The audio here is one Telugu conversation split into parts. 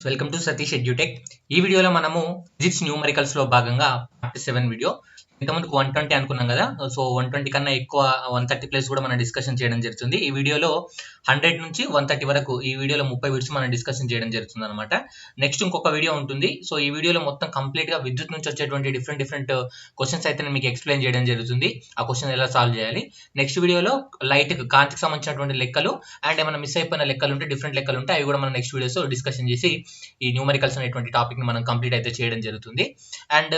Welcome to Satish edutech. ఈ వీడియోలో మనము ఫిజిక్స్ న్యూమరికల్స్ లో భాగంగా పార్ట్ 7 వీడియో. ఇంతకుముందుకు 120 అనుకున్నాం కదా, సో 120 కన్నా ఎక్కువ 130 ప్లస్ కూడా మనం డిస్కషన్ చేయడం జరుగుతుంది. ఈ వీడియోలో 100 నుంచి 130 వరకు ఈ వీడియోలో 30 బిట్స్ మనం డిస్కషన్ చేయడం జరుగుతుంది అనమాట. నెక్స్ట్ ఇంకొక వీడియో ఉంటుంది. సో ఈ వీడియోలో మొత్తం కంప్లీట్ గా విద్యుత్ నుంచి వచ్చేటువంటి డిఫరెంట్ క్వశ్చన్స్ అయితే మీకు ఎక్స్ప్లెయిన్ చేయడం జరుగుతుంది. ఆ క్వశ్చన్ ఎలా సాల్వ్ చేయాలి. నెక్స్ట్ వీడియోలో లైట్ కాంతికి సంబంధించినటువంటి లెక్కలు అండ్ ఏమైనా మిస్ అయిపోయిన లెక్కలు ఉంటే డిఫరెంట్ లెక్కలు ఉంటే అవి కూడా మనం నెక్స్ట్ వీడియోస్ డిస్కషన్ చేసి ఈ న్యూమరికల్స్ అనేటువంటి టాపిక్ ని మనం కంప్లీట్ అయితే చేయడం జరుగుతుంది. అండ్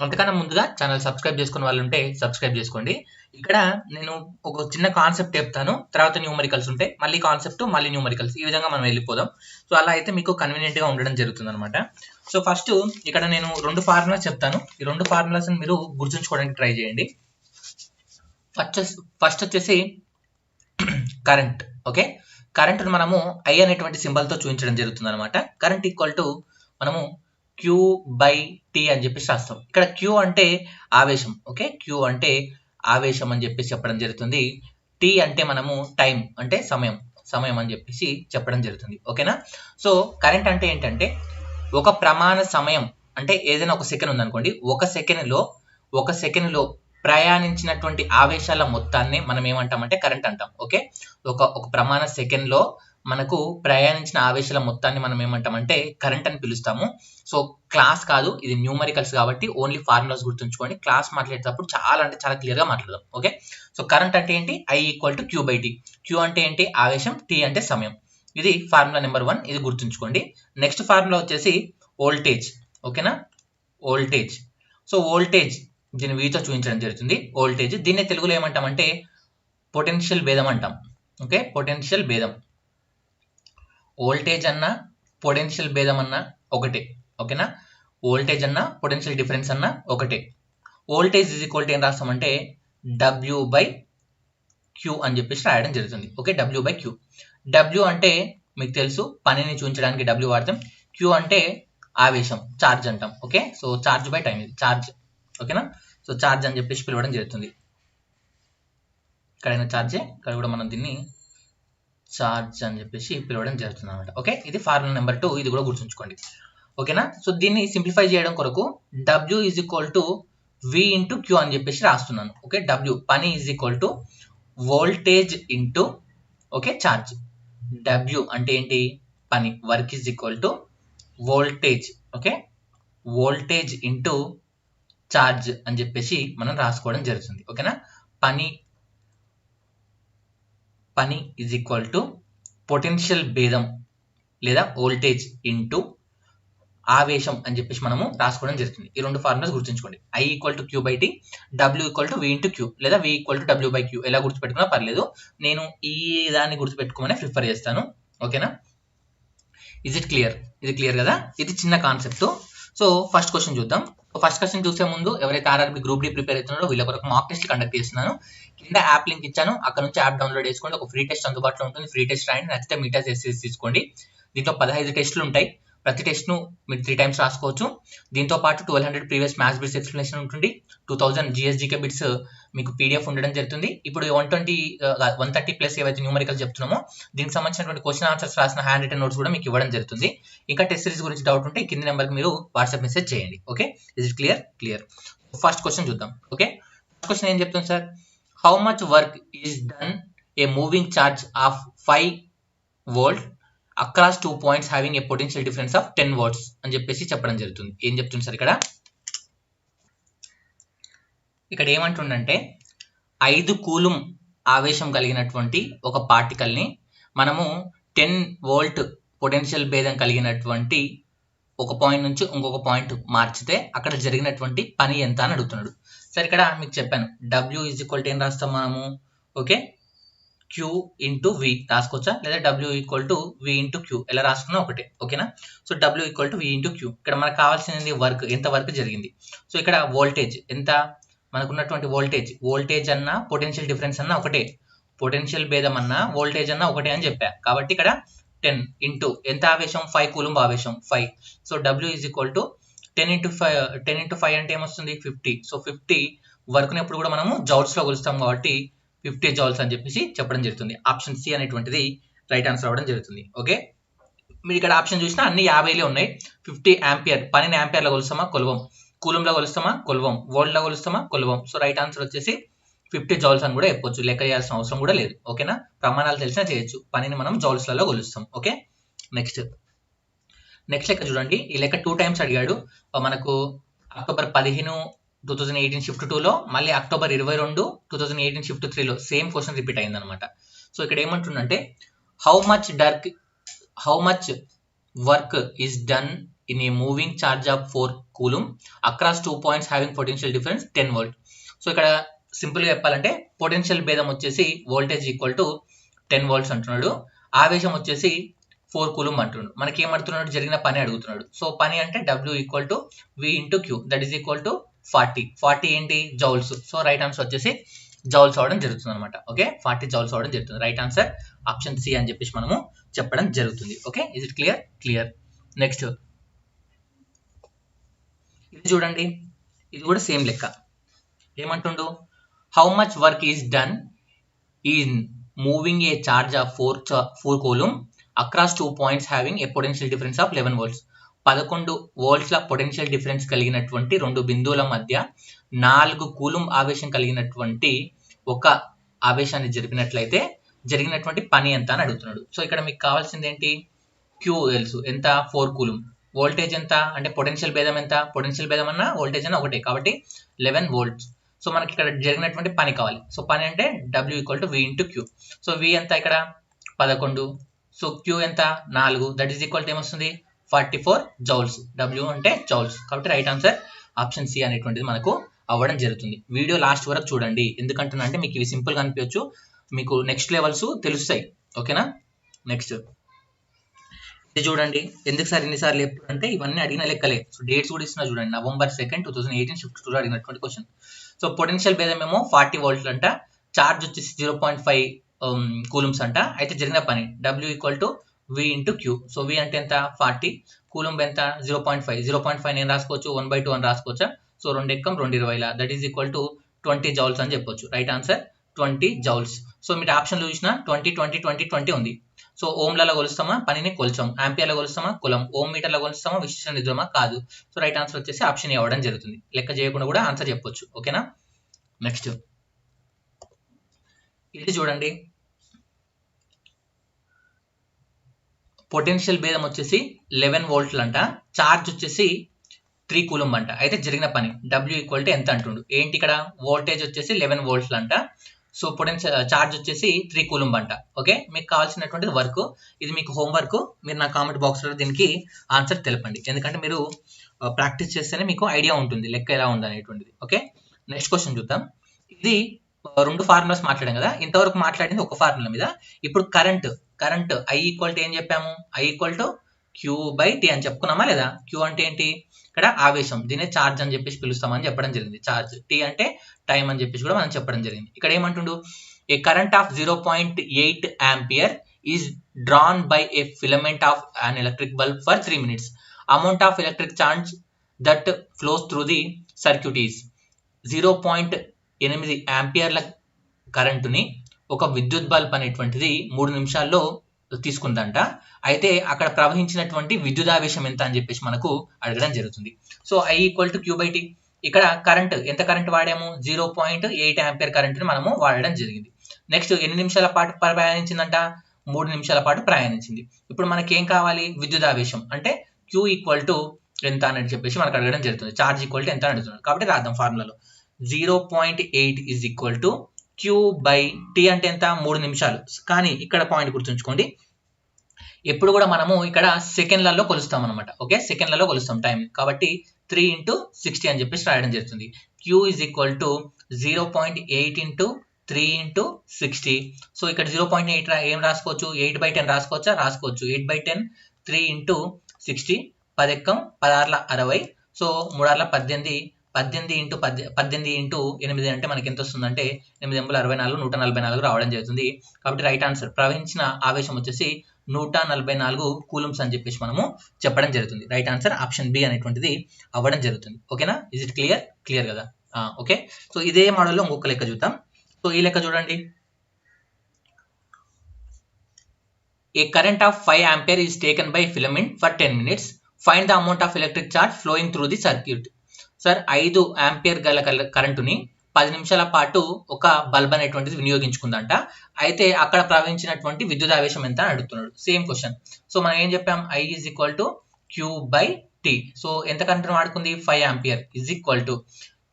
అంతకన్నా ముందుగా ఛానల్ సబ్స్క్రైబ్ చేసుకున్న వాళ్ళు ఉంటే సబ్స్క్రైబ్ చేసుకోండి. ఇక్కడ నేను ఒక చిన్న కాన్సెప్ట్ చెప్తాను, తర్వాత న్యూమరికల్స్ ఉంటాయి, మళ్ళీ కాన్సెప్ట్ మళ్ళీ న్యూమరికల్స్, ఈ విధంగా మనం వెళ్ళిపోదాం. సో అలా అయితే మీకు కన్వీనియంట్ గా ఉండడం జరుగుతుంది అనమాట. సో ఫస్ట్ ఇక్కడ నేను 2 ఫార్ములాస్ చెప్తాను. ఈ 2 ఫార్ములాస్ మీరు గుర్తుంచుకోవడానికి ట్రై చేయండి. ఫస్ట్ వచ్చేసి కరెంట్. ఓకే, కరెంట్ మనము ఐ అనేటువంటి సింబల్ తో చూపించడం జరుగుతుంది అనమాట. కరెంట్ ఈక్వల్ టు మనము Q బై టీ అని చెప్పేసి రాస్తాం. ఇక్కడ Q అంటే ఆవేశం. ఓకే, Q అంటే ఆవేశం అని చెప్పేసి చెప్పడం జరుగుతుంది. T అంటే మనము టైం అంటే సమయం అని చెప్పేసి చెప్పడం జరుగుతుంది. ఓకేనా. సో కరెంట్ అంటే ఏంటంటే ఒక ప్రమాణ సమయం అంటే ఏదైనా ఒక సెకండ్ ఉందనుకోండి, ఒక సెకండ్ లో ప్రయాణించినటువంటి ఆవేశాల మొత్తాన్ని మనం ఏమంటామంటే కరెంట్ అంటాం. ఓకే, ఒక ప్రమాణ సెకండ్ లో మనకు ప్రయాణించిన ఆవేశాల మొత్తాన్ని మనం ఏమంటామంటే కరెంట్ అని పిలుస్తాము. సో క్లాస్ కాదు, ఇది న్యూమరికల్స్ కాబట్టి ఓన్లీ ఫార్ములాస్ గుర్తుంచుకోండి. క్లాస్ మాట్లాడేటప్పుడు చాలా క్లియర్ గా మాట్లాడదాం. ఓకే, సో కరెంట్ అంటే ఏంటి? I equal to Q by T. Q అంటే ఏంటి? ఆవేశం, టీ అంటే సమయం. ఇది ఫార్ములా నెంబర్ 1, ఇది గుర్తుంచుకోండి. నెక్స్ట్ ఫార్ములా వచ్చేసి వోల్టేజ్. ఓకేనా, వోల్టేజ్. సో వోల్టేజ్ దీని వీతో చూపించడం జరుగుతుంది. వోల్టేజ్ దీన్ని తెలుగులో ఏమంటామంటే పొటెన్షియల్ భేదం అంటాం. ఓకే, పొటెన్షియల్ భేదం. వోల్టేజ్ అన్న పొటెన్షియల్ భేదం అన్న ఒకటే. ఓకేనా, వోల్టేజ్ అన్న పొటెన్షియల్ డిఫరెన్స్ అన్న ఒకటే. వోల్టేజ్ ఈజ్ ఈక్వల్ టు ఏం రాస్తామంటే W బై క్యూ అని చెప్పేసి రాయడం జరుగుతుంది. Okay, W by Q. W అంటే మీకు తెలుసు, పనిని చూపించడానికి W వాడతాం. క్యూ అంటే ఆవేశం, ఛార్జ్ అంటాం. Okay, so charge by time, ఇది ఛార్జ్. ఓకేనా, సో ఛార్జ్ అని చెప్పేసి పిలవడం జరుగుతుంది. ఇక్కడైనా ఛార్జే, ఇక్కడ కూడా మనం దీన్ని ఛార్జ్ అని చెప్పేసి పిలవడం జరుగుతుంది అనమాట. ఓకే, ఇది ఫార్ములా నెంబర్ 2, ఇది కూడా గుర్తుంచుకోండి. ఓకేనా, సో దీన్ని సింప్లిఫై చేయడం కొరకు W is equal to V into Q అని చెప్పేసి రాస్తున్నాను. ఓకే, W పని is equal to voltage into okay charge. W అంటే ఏంటి? పని. Work is equal to voltage. Okay, voltage into charge అని చెప్పేసి మనం రాసుకోవడం జరుగుతుంది. ఓకేనా, పని ఈజ్ ఈక్వల్ టు పొటెన్షియల్ భేదం లేదా వోల్టేజ్ ఇంటూ ఆవేశం అని చెప్పేసి మనము రాసుకోవడం జరుగుతుంది. ఈ 2 ఫార్ములాస్ గుర్తుంచుకోండి. I equal to Q by T, W equal to V into Q, లేదా V equal to W by Q. ఎలా గుర్తుపెట్టుకున్నా పర్లేదు, నేను ఈ దాన్ని గుర్తుపెట్టుకోమని ప్రిఫర్ చేస్తాను. ఓకేనా, ఇజ్ ఇట్ క్లియర్? ఇది క్లియర్ కదా. ఇది చిన్న కాన్సెప్ట్. సో ఫస్ట్ క్వశ్చన్ చూద్దాం. ఫస్ట్ క్వశ్చన్ చూసే ముందు ఎవరైతే ఆర్ఆర్బీ గ్రూప్ డి ప్రిపేర్ అవుతున్నారో వీళ్ళ కొరకు మాక్ టెస్ట్ కండక్ట్ చేస్తున్నాను. కింద యాప్ లింక్ ఇచ్చాను, అక్కడ నుంచి యాప్ డౌన్లోడ్ చేసుకోండి. ఒక ఫ్రీ టెస్ట్ అందుబాటులో ఉంటుంది. ఫ్రీ టెస్ట్ రాయండి, నచ్చితే మీటర్స్ ఎస్ఎస్ తీసుకోండి. దీంట్లో 15 టెస్టులు ఉంటాయి. ప్రతి టెస్ట్ ను మీరు 3 టైమ్స్ రాసుకోవచ్చు. దీంతో పాటు 1200 ప్రీవియస్ మ్యాథ్స్ బిట్స్ ఎక్స్ప్లెనేషన్ ఉంటుంది. 2000 GSGK బిట్స్ మీకు PDF ఉండడం జరుగుతుంది. ఇప్పుడు 130 ప్లస్ ఏవైతే న్యూమరికల్స్ చెప్తున్నామో దీనికి సంబంధించినటువంటి క్వశ్చన్ ఆన్సర్స్ రాసిన హ్యాండ్ రిటన్ నోట్స్ కూడా మీకు ఇవ్వడం జరుగుతుంది. ఇంకా టెస్ట్ సిరీస్ గురించి డౌట్ ఉంటే కింద నెంబర్కి మీరు వాట్సాప్ మెసేజ్ చేయండి. Okay, is it clear? Clear. First question చూద్దాం. ఓకే, ఫస్ట్ క్వశ్చన్ ఏం చెప్తుంది sir? How much work is done a moving charge of 5 volt across 2 points having a potential difference of 10 watts అని చెప్పేసి చెప్పడం జరుగుతుంది. ఏం చెప్తుంది సార్ ఇక్కడ ఏమంటుండంటే 5 కూలుం ఆవేశం కలిగినటువంటి ఒక పార్టికల్ ని మనము 10 వోల్ట్ పొటెన్షియల్ భేదం కలిగినటువంటి ఒక పాయింట్ నుంచి ఇంకొక పాయింట్ మార్చితే అక్కడ జరిగినటువంటి పని ఎంత అని అడుగుతున్నాడు. సరే, ఇక్కడ మీకు చెప్పాను W ఈజ్ ఈక్వల్ టు ఏం రాస్తాం మనము? ఓకే, Q ఇంటూ V రాసుకోవచ్చా, లేదా W equal to V into Q, ఎలా రాసుకున్నా ఒకటే. ఓకేనా, so W equal to V into Q. ఇక్కడ మనకు కావాల్సింది వర్క్, ఎంత వర్క్ జరిగింది. సో ఇక్కడ వోల్టేజ్ ఎంత మనకున్నటువంటి వోల్టేజ్ అన్నా పొటెన్షియల్ డిఫరెన్స్ అన్నా ఒకటే, పొటెన్షియల్ భేదం అన్నా వోల్టేజ్ అన్నా ఒకటే అని చెప్పా. కాబట్టి ఇక్కడ 10 ఇంటూ ఎంత ఆవేశం? 5 కూలుంబ్ ఆవేశం 5. So W is equal to 10 into 5 అంటే ఏమొస్తుంది? 50. సో 50 వర్క్ ని ఎప్పుడు కూడా మనము జౌల్స్ లో కొలుస్తాం కాబట్టి 50 జౌల్స్ అని చెప్పేసి చెప్పడం జరుగుతుంది. ఆప్షన్ సి అనేటువంటిది రైట్ ఆన్సర్ అవ్వడం జరుగుతుంది. ఓకే, మీరు ఇక్కడ ఆప్షన్ చూసినా అన్ని 50లే ఉన్నాయి. 50 ఆంపియర్, పనిని ఆంపియర్లో కొలుస్తామా కొలవం, కూలంలో కొలుస్తామా కొలవం, వోల్ట్లో కొలుస్తామా కొలవం. సో రైట్ ఆన్సర్ వచ్చేసి 50 జౌల్స్ అని కూడా చెప్పొచ్చు, లెక్క చేయాల్సిన అవసరం కూడా లేదు. ఓకేనా, ప్రమాణాలు తెలిసినా చేయొచ్చు, పనిని మనం జౌల్స్లలో కొలుస్తాం. ఓకే, నెక్స్ట్ లెక్క చూడండి. ఈ లెక్క 2 టైమ్స్ అడిగాడు మనకు. అక్టోబర్ 15 2018 షిఫ్ట్ 2లో, మళ్ళీ అక్టోబర్ 22 2018 షిఫ్ట్ 3లో సేమ్ క్వశ్చన్ రిపీట్ అయింది అనమాట. సో ఇక్కడ ఏమంటుందంటే how much work is done in a moving charge of 4 coulomb across 2 points having potential difference 10 volt. So ఇక్కడ సింపుల్ గా చెప్పాలంటే పొటెన్షియల్ భేదం వచ్చేసి వోల్టేజ్ ఈక్వల్ టు 10 వోల్ట్స్ అంటున్నాడు, ఆవేశం వచ్చేసి 4 కూలుమ్ అంటున్నాడు. మనకి ఏమడుతున్నాడు, జరిగిన పని అడుగుతున్నాడు. సో పని అంటే W equal to V into Q, that is equal to 40 ఏంటి జౌల్స్. సో రైట్ ఆన్సర్ వచ్చేసి జౌల్స్ అవడం జరుగుతుంది అనమాట. ఓకే, 40 జౌల్స్ అవడం జరుగుతుంది. రైట్ ఆన్సర్ ఆప్షన్ సి అని చెప్పేసి మనము చెప్పడం జరుగుతుంది. Okay, is it clear. Next ఇది చూడండి, ఇది కూడా సేమ్ లెక్క. ఏమంటుండు, how much work is done in moving a charge of 4 coulomb across 2 points having a potential difference of 11 volts. 11 వోల్ట్స్ల పొటెన్షియల్ డిఫరెన్స్ కలిగినటువంటి 2 బిందువుల మధ్య 4 కూలుమ్ ఆవేశం కలిగినటువంటి ఒక ఆవేశాన్ని జరిపినట్లయితే జరిగినటువంటి పని ఎంత అని అడుగుతున్నాడు. సో ఇక్కడ మీకు కావాల్సింది ఏంటి, క్యూ తెలుసు ఎంత, 4 కూలుమ్. వోల్టేజ్ ఎంత అంటే పొటెన్షియల్ భేదం ఎంత, పొటెన్షియల్ భేదం అన్న వోల్టేజ్ అన్న ఒకటే కాబట్టి 11 వోల్ట్స్. సో మనకి ఇక్కడ జరిగినటువంటి పని కావాలి. సో పని అంటే W equal to V into Q. So V ఎంత ఇక్కడ 11, సో Q ఎంత 4, దట్ ఈస్ ఈక్వల్ టు ఏమొస్తుంది 44 జౌల్స్. W అంటే జౌల్స్, కాబట్టి రైట్ ఆన్సర్ ఆప్షన్ సి అనేటువంటిది మనకు అవ్వడం జరుగుతుంది. వీడియో లాస్ట్ వరకు చూడండి, ఎందుకంటున్నా అంటే మీకు ఇవి సింపుల్ గా అనిపించచ్చు, మీకు నెక్స్ట్ లెవెల్స్ తెలుస్తాయి. ఓకేనా, నెక్స్ట్ ఇది చూడండి. ఎందుకు సార్ ఎన్నిసార్లు అంటే ఇవన్నీ అడిగిన లెక్కలే. సో డేట్స్ కూడా ఇస్తున్నా చూడండి, November 2, 2018 షిఫ్ట్ 2లో అడిగినటువంటి క్వశ్చన్. సో పొటెన్షియల్ భేదం ఏమో 40 వోల్ట్లు అంట, చార్జ్ వచ్చేసి 0.5 కూలుమ్స్ అంట. అయితే జరిగిన పని W equal to V into Q. So V అంటే ఎంత 40, కూలుంబ్ ఎంత 0.5 నేను రాసుకోవచ్చు 1/2 అని రాసుకోవచ్చా. సో 2 ఎక్కం 2 20ల, that is equal to 20 joules అని చెప్పొచ్చు. Right answer 20 joules. సో మీరు ఆప్షన్లు చూసినా 20 20 20 20 ఉంది. సో ఓంలలో కొలుస్తామా, పనిని కొలిచాం. ఆంపియర్లో కొలుస్తామా, కులం. ఓం మీటర్లో కొలుస్తామా, విశిష్ట నిద్రమా, కాదు. సో రైట్ ఆన్సర్ వచ్చేసి ఆప్షన్ ఇవ్వడం జరుగుతుంది. లెక్క చేయకుండా కూడా ఆన్సర్ చెప్పొచ్చు. ఓకేనా, నెక్స్ట్ ఇది చూడండి. పొటెన్షియల్ భేదం వచ్చేసి 11 వోల్ట్లు అంట, చార్జ్ వచ్చేసి 3 కూలుంబ్ అంట. అయితే జరిగిన పని W ఈక్వల్ టు ఎంత అంటుండు. ఏంటి ఇక్కడ వోల్టేజ్ వచ్చేసి 11 వోల్ట్లు అంట, సో పొటెన్షియల్ చార్జ్ వచ్చేసి 3 కూలుంబ్ అంట. ఓకే, మీకు కావాల్సినటువంటిది వర్క్, ఇది మీకు హోంవర్క్. మీరు నా కామెంట్ బాక్స్లో దీనికి ఆన్సర్ తెలపండి, ఎందుకంటే మీరు ప్రాక్టీస్ చేస్తేనే మీకు ఐడియా ఉంటుంది లెక్క ఎలా ఉంది అనేటువంటిది. ఓకే, నెక్స్ట్ క్వశ్చన్ చూద్దాం. ఇది 2 ఫార్ములాస్ మాట్లాడాం కదా, ఇంతవరకు మాట్లాడింది ఒక ఫార్ములా మీద. ఇప్పుడు కరెంట్ I ఈక్వల్ టు ఏం చెప్పాము, I ఈక్వల్ టు Q/T అని చెప్పుకున్నామా లేదా. Q అంటే ఏంటి, ఇక్కడ ఆవేశం, దీనే చార్జ్ అని చెప్పేసి పిలుస్తామని చెప్పడం జరిగింది. చార్జ్, T అంటే టైం అని చెప్పేసి కూడా మనం చెప్పడం జరిగింది. ఇక్కడ ఏమంటుండు, a current of 0.8 ampere is drawn by a filament of an electric bulb for 3 minutes. Amount of electric charge that flows through the circuit is 0.8 ఆంపియర్ల కరెంటుని ఒక విద్యుత్ బల్బ్ అనేటువంటిది 3 నిమిషాల్లో తీసుకుందంట. అయితే అక్కడ ప్రవహించినటువంటి విద్యుదావేశం ఎంత అని చెప్పేసి మనకు అడగడం జరుగుతుంది. So I equal to Q/T. ఇక్కడ కరెంట్ ఎంత కరెంట్ వాడాము, 0.8 ఆంపియర్ కరెంట్ని మనము వాడడం జరిగింది. నెక్స్ట్ ఎన్ని నిమిషాల పాటు ప్రయాణించిందంట, 3 నిమిషాల పాటు ప్రయాణించింది. ఇప్పుడు మనకి ఏం కావాలి, విద్యుదావేశం అంటే Q ఈక్వల్ టు ఎంత అని చెప్పేసి మనకు అడగడం జరుగుతుంది. చార్జ్ ఈక్వల్ టు ఎంత అని అడుగుతున్నాడు, కాబట్టి రాద్దాం ఫార్ములాలో. 0.8 ఈజ్ ఈక్వల్ టు Q/T అంటే ఎంత, 3 నిమిషాలు. కానీ ఇక్కడ పాయింట్ గుర్తుంచుకోండి, ఎప్పుడు కూడా మనము ఇక్కడ సెకండ్లలో కొలుస్తాం అనమాట. ఓకే, సెకండ్లలో కొలుస్తాం టైం, కాబట్టి 3 × 60 అని చెప్పేసి రాయడం జరుగుతుంది. Q is equal to 0.8 × 3 × 60. So ఇక్కడ 0.8 ఏం రాసుకోవచ్చు, 8/10 రాసుకోవచ్చా, రాసుకోవచ్చు. 8/10 3 × 60, 10 ఎక్కం 16 60. సో 3 18, 18 × 8 అంటే మనకి ఎంత వస్తుందంటే 8 64, 144 రావడం జరుగుతుంది. కాబట్టి రైట్ ఆన్సర్ ప్రవహించిన ఆవేశం వచ్చేసి 144 కూలుమ్స్ అని చెప్పేసి మనము చెప్పడం జరుగుతుంది. రైట్ ఆన్సర్ ఆప్షన్ బి అనేటువంటిది అవ్వడం జరుగుతుంది. ఓకేనా, ఇజ్ ఇట్ క్లియర్ కదా. ఓకే, సో ఇదే మోడల్లో ఇంకొక లెక్క చూద్దాం. సో ఈ లెక్క చూడండి, a current of 5 ampere is taken by filament for 10 minutes. Find the amount of electric charge flowing through the circuit. Sir 5 ampere గల కరెంటుని 10 నిమిషాల పాటు ఒక బల్బ్ అనేటువంటిది వినియోగించుకుందంట. అయితే అక్కడ ప్రవహించినటువంటి విద్యుత్ ఆవేశం ఎంత అని అడుగుతున్నాడు. Same question. సో మనం ఏం చెప్పాం, I is equal to Q/T. So ఎంత కరెంట్ వాడుకుంది, 5 ampere is equal to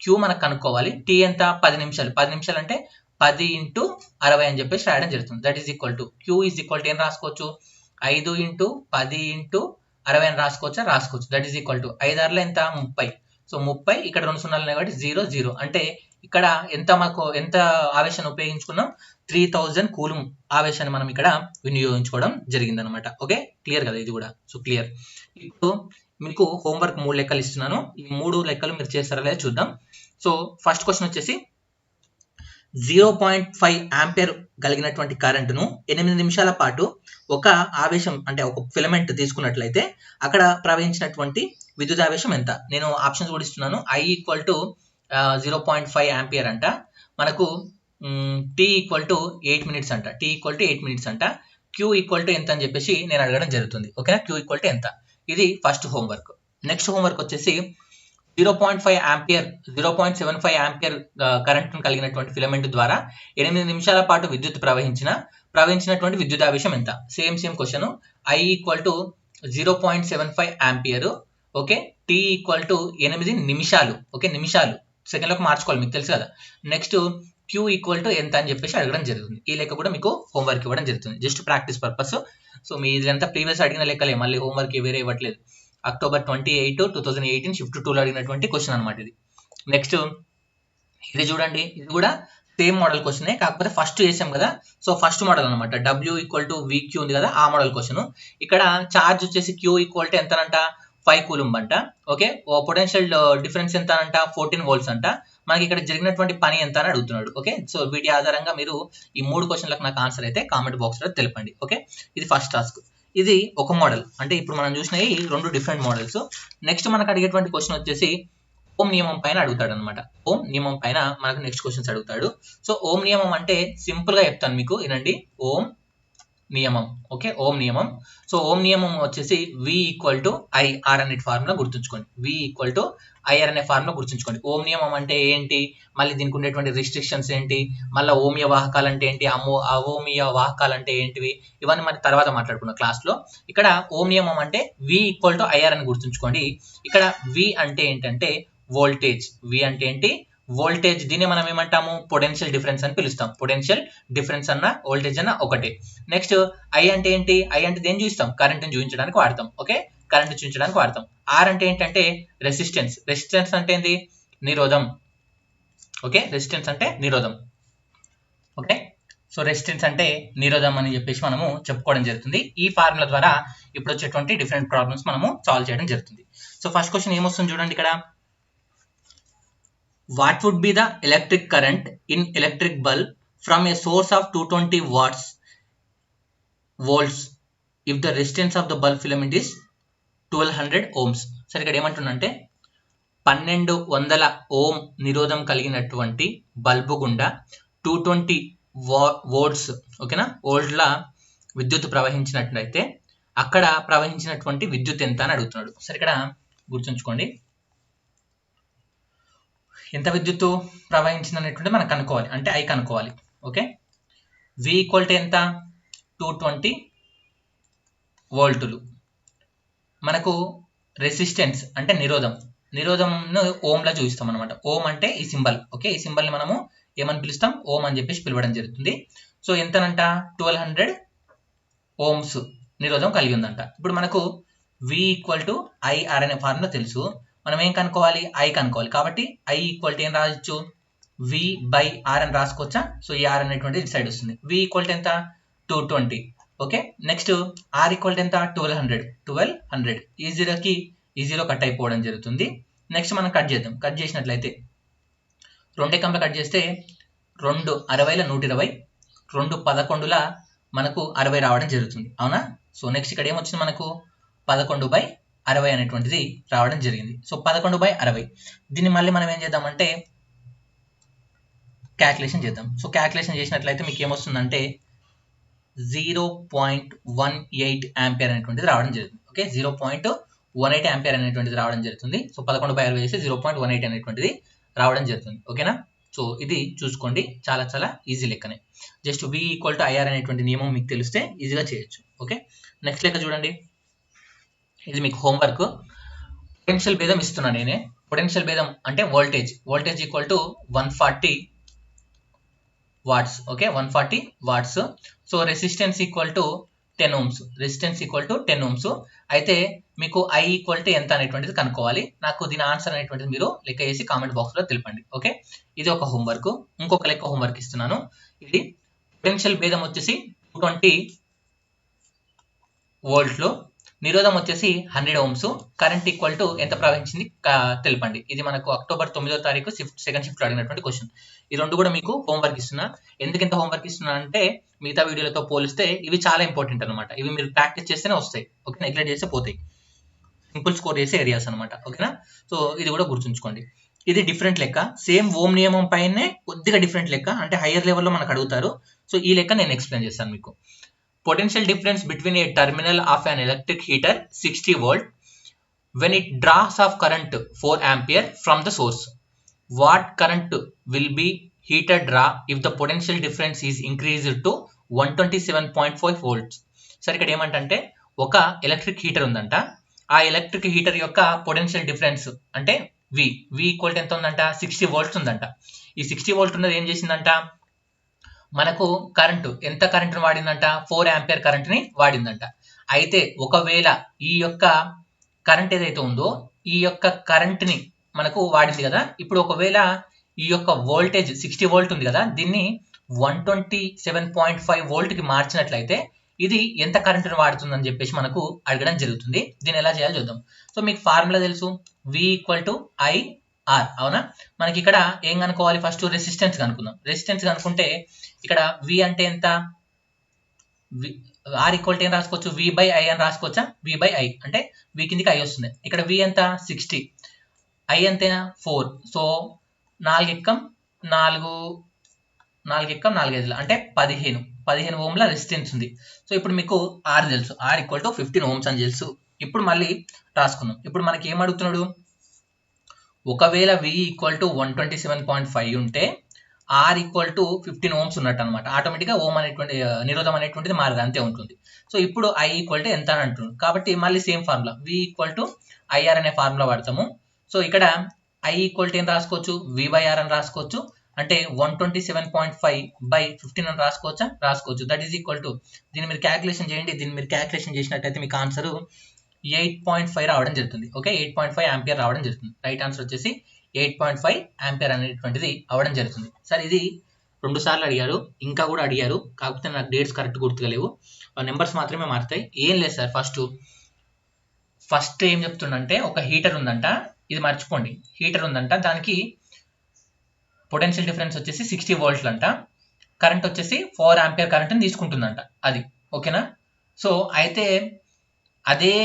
Q మనకు కనుక్కోవాలి. T ఎంత, 10 నిమిషాలు. 10 నిమిషాలు అంటే 10 × 60 అని చెప్పేసి రాయడం జరుగుతుంది. That is equal to Q is equal to ఏం రాసుకోవచ్చు, 5 × 10 × 60 అని రాసుకోవచ్చు. దట్ ఈజ్ ఈక్వల్ టు 5 6 ఎంత, 30. సో 30, ఇక్కడ 2 సున్నాలు ఉన్నాయి కాబట్టి 0 0. అంటే ఇక్కడ ఎంత ఆవేశాన్ని ఉపయోగించుకున్నాం, 3000 కూలుంబ్ ఆవేశాన్ని మనం ఇక్కడ వినియోగించుకోవడం జరిగింది అనమాట. ఓకే, క్లియర్ కదా ఇది కూడా. So clear. ఇప్పుడు మీకు హోంవర్క్ 3 లెక్కలు ఇస్తున్నాను. ఈ 3 లెక్కలు మీరు చేస్తారా లేదా చూద్దాం. సో ఫస్ట్ క్వశ్చన్ వచ్చేసి 0.5 ఆంపియర్ కలిగినటువంటి కరెంటును 8 నిమిషాల పాటు ఒక ఆవేశం అంటే ఒక ఫిలమెంట్ తీసుకున్నట్లయితే అక్కడ ప్రవహించినటువంటి విద్యుత్ ఆవేశం ఎంత. నేను ఆప్షన్స్ కూడా ఇస్తున్నాను. I ఈక్వల్ టు 0.5 ఆంపియర్ అంట, మనకు T ఈక్వల్ టు 8 minutes అంట, T ఈక్వల్ టు 8 minutes అంట, Q ఈక్వల్ టు ఎంత అని చెప్పేసి నేను అడగడం జరుగుతుంది. ఓకేనా, Q ఈక్వల్ టు ఎంత. ఇది ఫస్ట్ హోంవర్క్. నెక్స్ట్ హోంవర్క్ వచ్చేసి 0.5 ఆంపియర్ 0.75 ఆంపియర్ కరెంట్ కలిగినటువంటి ఫిలమెంట్ ద్వారా 8 నిమిషాల పాటు విద్యుత్ ప్రవహించినటువంటి విద్యుత్ ఆవేశం ఎంత. Same question. I equal to 0.75 ampere. Okay, T equal to 8 నిమిషాలు. ఓకే, నిమిషాలు సెకండ్లోకి మార్చుకోవాలి, మీకు తెలుసు కదా. నెక్స్ట్ Q ఈక్వల్ టు ఎంత అని చెప్పేసి అడగడం జరుగుతుంది. ఈ లెక్క కూడా మీకు హోంవర్క్ ఇవ్వడం జరుగుతుంది, జస్ట్ ప్రాక్టీస్ పర్పస్. సో మీ ఇదంతా ప్రీవియస్ అడిగిన లెక్కలే, మళ్ళీ హోంవర్క్ వేరే ఇవ్వట్లేదు. October 28, 2018 షిఫ్ట్ 2లో అడిగినటువంటి క్వశ్చన్ అనమాట ఇది. నెక్స్ట్ ఇది చూడండి, ఇది కూడా సేమ్ మోడల్ క్వశ్చనే, కాకపోతే ఫస్ట్ చేసాం కదా. సో ఫస్ట్ మోడల్ అనమాట. W ఈక్వల్ టు VQ ఉంది కదా, ఆ మోడల్ క్వశ్చన్. ఇక్కడ ఛార్జ్ వచ్చేసి Q ఈక్వల్ టు ఎంతనంట, 5 కూలుంబ్ అంట. ఓకే, పొటెన్షియల్ డిఫరెన్స్ ఎంత అంట, 14 volts అంట. మనకి ఇక్కడ జరిగినటువంటి పని ఎంత అని అడుగుతున్నాడు. ఓకే, సో వీటి ఆధారంగా మీరు ఈ 3 క్వశ్చన్లకు నాకు ఆన్సర్ అయితే కామెంట్ బాక్స్ లో తెలపండి. ఓకే, ఇది ఫస్ట్ టాస్క్. ఇది ఒక మోడల్, అంటే ఇప్పుడు మనం చూసినవి 2 డిఫరెంట్ మోడల్స్. నెక్స్ట్ మనకు అడిగేటువంటి క్వశ్చన్ వచ్చేసి ఓం నియమం పైన అడుగుతాడు అనమాట. ఓం నియమం పైన మనకు నెక్స్ట్ క్వశ్చన్స్ అడుగుతాడు. సో ఓం నియమం అంటే సింపుల్ గా చెప్తాను మీకు, వినండి. ఓం నియమం. ఓకే, ఓం నియమం. సో ఓం నియమం వచ్చేసి V ఈక్వల్ టు IR అనే ఫార్ములా గుర్తుంచుకోండి. V ఈక్వల్ టు IR అనే ఫార్ములా గుర్తుంచుకోండి. ఓం నియమం అంటే ఏంటి, మళ్ళీ దీనికి ఉండేటువంటి రిస్ట్రిక్షన్స్ ఏంటి, మళ్ళీ ఓమియ వాహకాలు అంటే ఏంటి, అవోమియ వాహకాలు అంటే ఏంటివి, ఇవన్నీ మరి తర్వాత మాట్లాడుకున్నాం క్లాస్ లో. ఇక్కడ ఓం నియమం అంటే V ఈక్వల్ టు IR అని గుర్తుంచుకోండి. ఇక్కడ V అంటే ఏంటంటే వోల్టేజ్. V అంటే ఏంటి, వోల్టేజ్. దీన్ని మనం ఏమంటాము, పొటెన్షియల్ డిఫరెన్స్ అని పిలుస్తాం. పొటెన్షియల్ డిఫరెన్స్ అన్న వోల్టేజ్ అన్న ఒకటే. నెక్స్ట్ I అంటే ఏంటి, I అంటే దేని చూపిస్తాం, కరెంట్ని చూపించడానికి వాడతాం. ఓకే, కరెంట్ చూపించడానికి వాడతాం. R అంటే ఏంటంటే రెసిస్టెన్స్. రెసిస్టెన్స్ అంటే ఏంటి, నిరోధం. ఓకే, రెసిస్టెన్స్ అంటే నిరోధం. ఓకే, సో రెసిస్టెన్స్ అంటే నిరోధం అని చెప్పేసి మనము చెప్పుకోవడం జరుగుతుంది. ఈ ఫార్ములా ద్వారా ఇప్పుడు వచ్చేటువంటి డిఫరెంట్ ప్రాబ్లమ్స్ మనము సాల్వ్ చేయడం జరుగుతుంది. సో ఫస్ట్ క్వశ్చన్ ఏమొస్తుంది చూడండి ఇక్కడ. What would be the electric current in electric bulb from a source of 220 volts if the resistance of the bulb filament is 1200 ohms? సరే, ఇక్కడ ఏమంటుందంటే 1200 ఓం నిరోధం కలిగినటువంటి బల్బు గుండా 220 వోల్ట్స్, ఓకేనా, వోల్ట్ల విద్యుత్ ప్రవహించినట్లయితే అక్కడ ప్రవహించినటువంటి విద్యుత్ ఎంత అని అడుగుతున్నాడు. సరే, ఇక్కడ గుర్తుంచుకోండి, ఎంత విద్యుత్తు ప్రవహించింది అనేటువంటి మనం కనుక్కోవాలి, అంటే I కనుక్కోవాలి. ఓకే, V ఈక్వల్ టు ఎంత, 220 వోల్టులు. మనకు రెసిస్టెన్స్ అంటే నిరోధంను ఓంలా చూపిస్తాం అనమాట. ఓం అంటే ఈ సింబల్. ఓకే, ఈ సింబల్ని మనము ఏమని పిలుస్తాం, ఓం అని చెప్పేసి పిలవడం జరుగుతుంది. సో ఎంతనంట, 1200 ఓమ్స్ నిరోధం కలిగి ఉందంట. ఇప్పుడు మనకు V ఈక్వల్ టు IR అనే ఫార్ములా తెలుసు. మనం ఏం కనుక్కోవాలి, I కనుక్కోవాలి. కాబట్టి I ఈక్వల్ టు ఏం రాయొచ్చు, V/R అని రాసుకోవచ్చా. సో ఈ R అనేటువంటి ఇటు సైడ్ వస్తుంది. V ఈక్వల్ టు ఎంత, 220. Okay, next R equal to ఎంత, 1200. ఈ జీరోకి ఈ జీరో కట్ అయిపోవడం జరుగుతుంది. నెక్స్ట్ మనం కట్ చేద్దాం. కట్ చేసినట్లయితే 2 ఎకంలో కట్ చేస్తే 2 60ల 120, 2 11ల మనకు 60 రావడం జరుగుతుంది, అవునా. సో నెక్స్ట్ ఇక్కడ ఏమొచ్చింది మనకు, 11/60 అనేటువంటిది రావడం జరిగింది. సో 11/60. దీన్ని మళ్ళీ మనం ఏం చేద్దామంటే క్యాల్కులేషన్ చేద్దాం. సో క్యాల్కులేషన్ చేసినట్లయితే మీకు ఏమొస్తుందంటే 0.18 ఆంపియర్ అనేటువంటిది రావడం జరుగుతుంది. ఓకే, 0.18 ఆంపియర్ అనేటువంటిది రావడం జరుగుతుంది. సో 11/60 వేస్తే 0.18 అనేటువంటిది రావడం జరుగుతుంది. ఓకేనా, సో ఇది చూసుకోండి, చాలా చాలా ఈజీ లెక్కనే. Just V equal to IR అనేటువంటి నియమం మీకు తెలిస్తే ఈజీగా చేయొచ్చు. ఓకే, నెక్స్ట్ లెక్క చూడండి, ఇది మీకు హోంవర్క్. పొటెన్షియల్ భేదం ఇస్తున్నా నేనే. పొటెన్షియల్ భేదం అంటే voltage equal to 140 watts. Okay, 140 watts. So resistance equal to 10 ohms. Resistance equal to 10 ohms. అయితే మీకు I ఈక్వల్ టు ఎంత అనేటువంటిది కనుక్కోవాలి. నాకు దీని ఆన్సర్ అనేటువంటిది మీరు లెక్క చేసి కామెంట్ బాక్స్లో తెలపండి. ఓకే, ఇది ఒక హోంవర్క్. ఇంకొక లెక్క హోంవర్క్ ఇస్తున్నాను. ఇది పొటెన్షియల్ భేదం వచ్చేసి 220 వోల్ట్లు, నిరోధం వచ్చేసి 100 ohms, కరెంట్ ఈక్వల్ టు ఎంత ప్రవహించింది తెలపండి. ఇది మనకు అక్టోబర్ 9వ తారీఖు సెకండ్ షిఫ్ట్ లో అడిగినటువంటి క్వశ్చన్. ఈ రెండు కూడా మీకు హోంవర్క్ ఇస్తున్నా. ఎందుకు ఇంత హోంవర్క్ ఇస్తున్నా అంటే మిగతా వీడియోలతో పోలిస్తే ఇవి చాలా ఇంపార్టెంట్ అనమాట. ఇవి మీరు ప్రాక్టీస్ చేస్తేనే వస్తాయి. ఓకే, నెగ్లెక్ట్ చేస్తే పోతాయి. సింపుల్ స్కోర్ చేసే ఏరియాస్ అనమాట. ఓకేనా, సో ఇది కూడా గుర్తుంచుకోండి. ఇది డిఫరెంట్ లెక్క, సేమ్ ఓమ్ నియమం పైనే కొద్దిగా డిఫరెంట్ లెక్క, అంటే హైయర్ లెవెల్లో మనకు అడుగుతారు. సో ఈ లెక్క నేను ఎక్స్ప్లెయిన్ చేస్తాను మీకు. Potential difference between a terminal of an electric heater 60 volt when it draws off current 4 ampere from the source. What current will be heater draw if the potential difference is increased to 127.5 volts? సరే, ఇక్కడ ఏమంటే ఒక ఎలక్ట్రిక్ హీటర్ ఉందంట. ఆ ఎలక్ట్రిక్ హీటర్ యొక్క పొటెన్షియల్ డిఫరెన్స్ అంటే V ఈక్వల్ టు ఎంత ఉందంట, 60 volts ఉందంట. ఈ 60 volt ఉన్నది ఏం చేసిందంట, మనకు కరెంటు ఎంత కరెంటుని వాడిందంట, 4 ఆంపియర్ కరెంట్ని వాడిందంట. అయితే ఒకవేళ ఈ యొక్క కరెంట్ ఏదైతే ఉందో ఈ యొక్క కరెంట్ని మనకు వాడింది కదా, ఇప్పుడు ఒకవేళ ఈ యొక్క వోల్టేజ్ 60 వోల్ట్ ఉంది కదా, దీన్ని 127.5 వోల్ట్కి మార్చినట్లయితే ఇది ఎంత కరెంటుని వాడుతుందని చెప్పేసి మనకు అడగడం జరుగుతుంది. దీన్ని ఎలా చేయాలో చూద్దాం. సో మీకు ఫార్ములా తెలుసు, V ఈక్వల్ టు IR. అవునా, మనకి ఇక్కడ ఏం కనుక్కోవాలి, ఫస్ట్ రెసిస్టెన్స్ కనుక్కుందాం. రెసిస్టెన్స్ కనుక్కుంటే ఇక్కడ V అంటే ఎంత, R ఈక్వల్ టు ఏం రాసుకోవచ్చు, V/I అని రాసుకోవచ్చా. V/I అంటే V కిందికి I వస్తుంది. ఇక్కడ V ఎంత 60, I ఎంతైనా 4. సో 4 ఎక్కం 4 అంటే 15 ఓంల రెసిస్టెన్స్ ఉంది. సో ఇప్పుడు మీకు R తెలుసు, R ఈక్వల్ టు 15 ohms అని తెలుసు. ఇప్పుడు మళ్ళీ రాసుకుందాం. ఇప్పుడు మనకి ఏం అడుగుతున్నాడు, ఒకవేళ V ఈక్వల్ టు 127.5 ఉంటే R ఈక్వల్ టు 15 ohms ఉన్నట్టు అనమాట. ఆటోమేటిక్గా ఓం అనేటువంటి నిరోధం అనేటువంటిది మారదు, అంతే ఉంటుంది. సో ఇప్పుడు I ఈక్వల్ టు ఎంత అని అంటున్నాడు. కాబట్టి మళ్ళీ same formula V equal to IR అనే ఫార్ములా వాడతాము. సో ఇక్కడ I ఈక్వల్ టు ఏం రాసుకోవచ్చు, V/R అని రాసుకోవచ్చు. అంటే 127.5/15 అని రాసుకోవచ్చు. దట్ ఈస్ ఈక్వల్ టు, దీన్ని మీరు క్యాలిక్యులేషన్ చేయండి. దీన్ని మీరు క్యాలిక్యులేషన్ చేసినట్టయితే మీకు ఆన్సర్ 8.5 రావడం జరుగుతుంది. ఓకే, 8.5 ఆంపియర్ రావడం జరుగుతుంది. రైట్ ఆన్సర్ వచ్చేసి 8.5 ఆంపియర్ అనేటువంటిది అవడం జరుగుతుంది. సార్ ఇది 2 సార్లు అడిగారు, ఇంకా కూడా అడిగారు, కాకపోతే నాకు డేట్స్ కరెక్ట్ గుర్తుగా లేవు, నెంబర్స్ మాత్రమే మారుతాయి. ఏం లేదు సార్, ఫస్ట్ ఏం చెప్తుండంటే ఒక హీటర్ ఉందంట, ఇది మర్చిపోండి, హీటర్ ఉందంట, దానికి పొటెన్షియల్ డిఫరెన్స్ వచ్చేసి 60 వోల్ట్లు అంట, కరెంట్ వచ్చేసి 4 ఆంపియర్ కరెంట్ని తీసుకుంటుందంట అది. ఓకేనా, సో అయితే అదే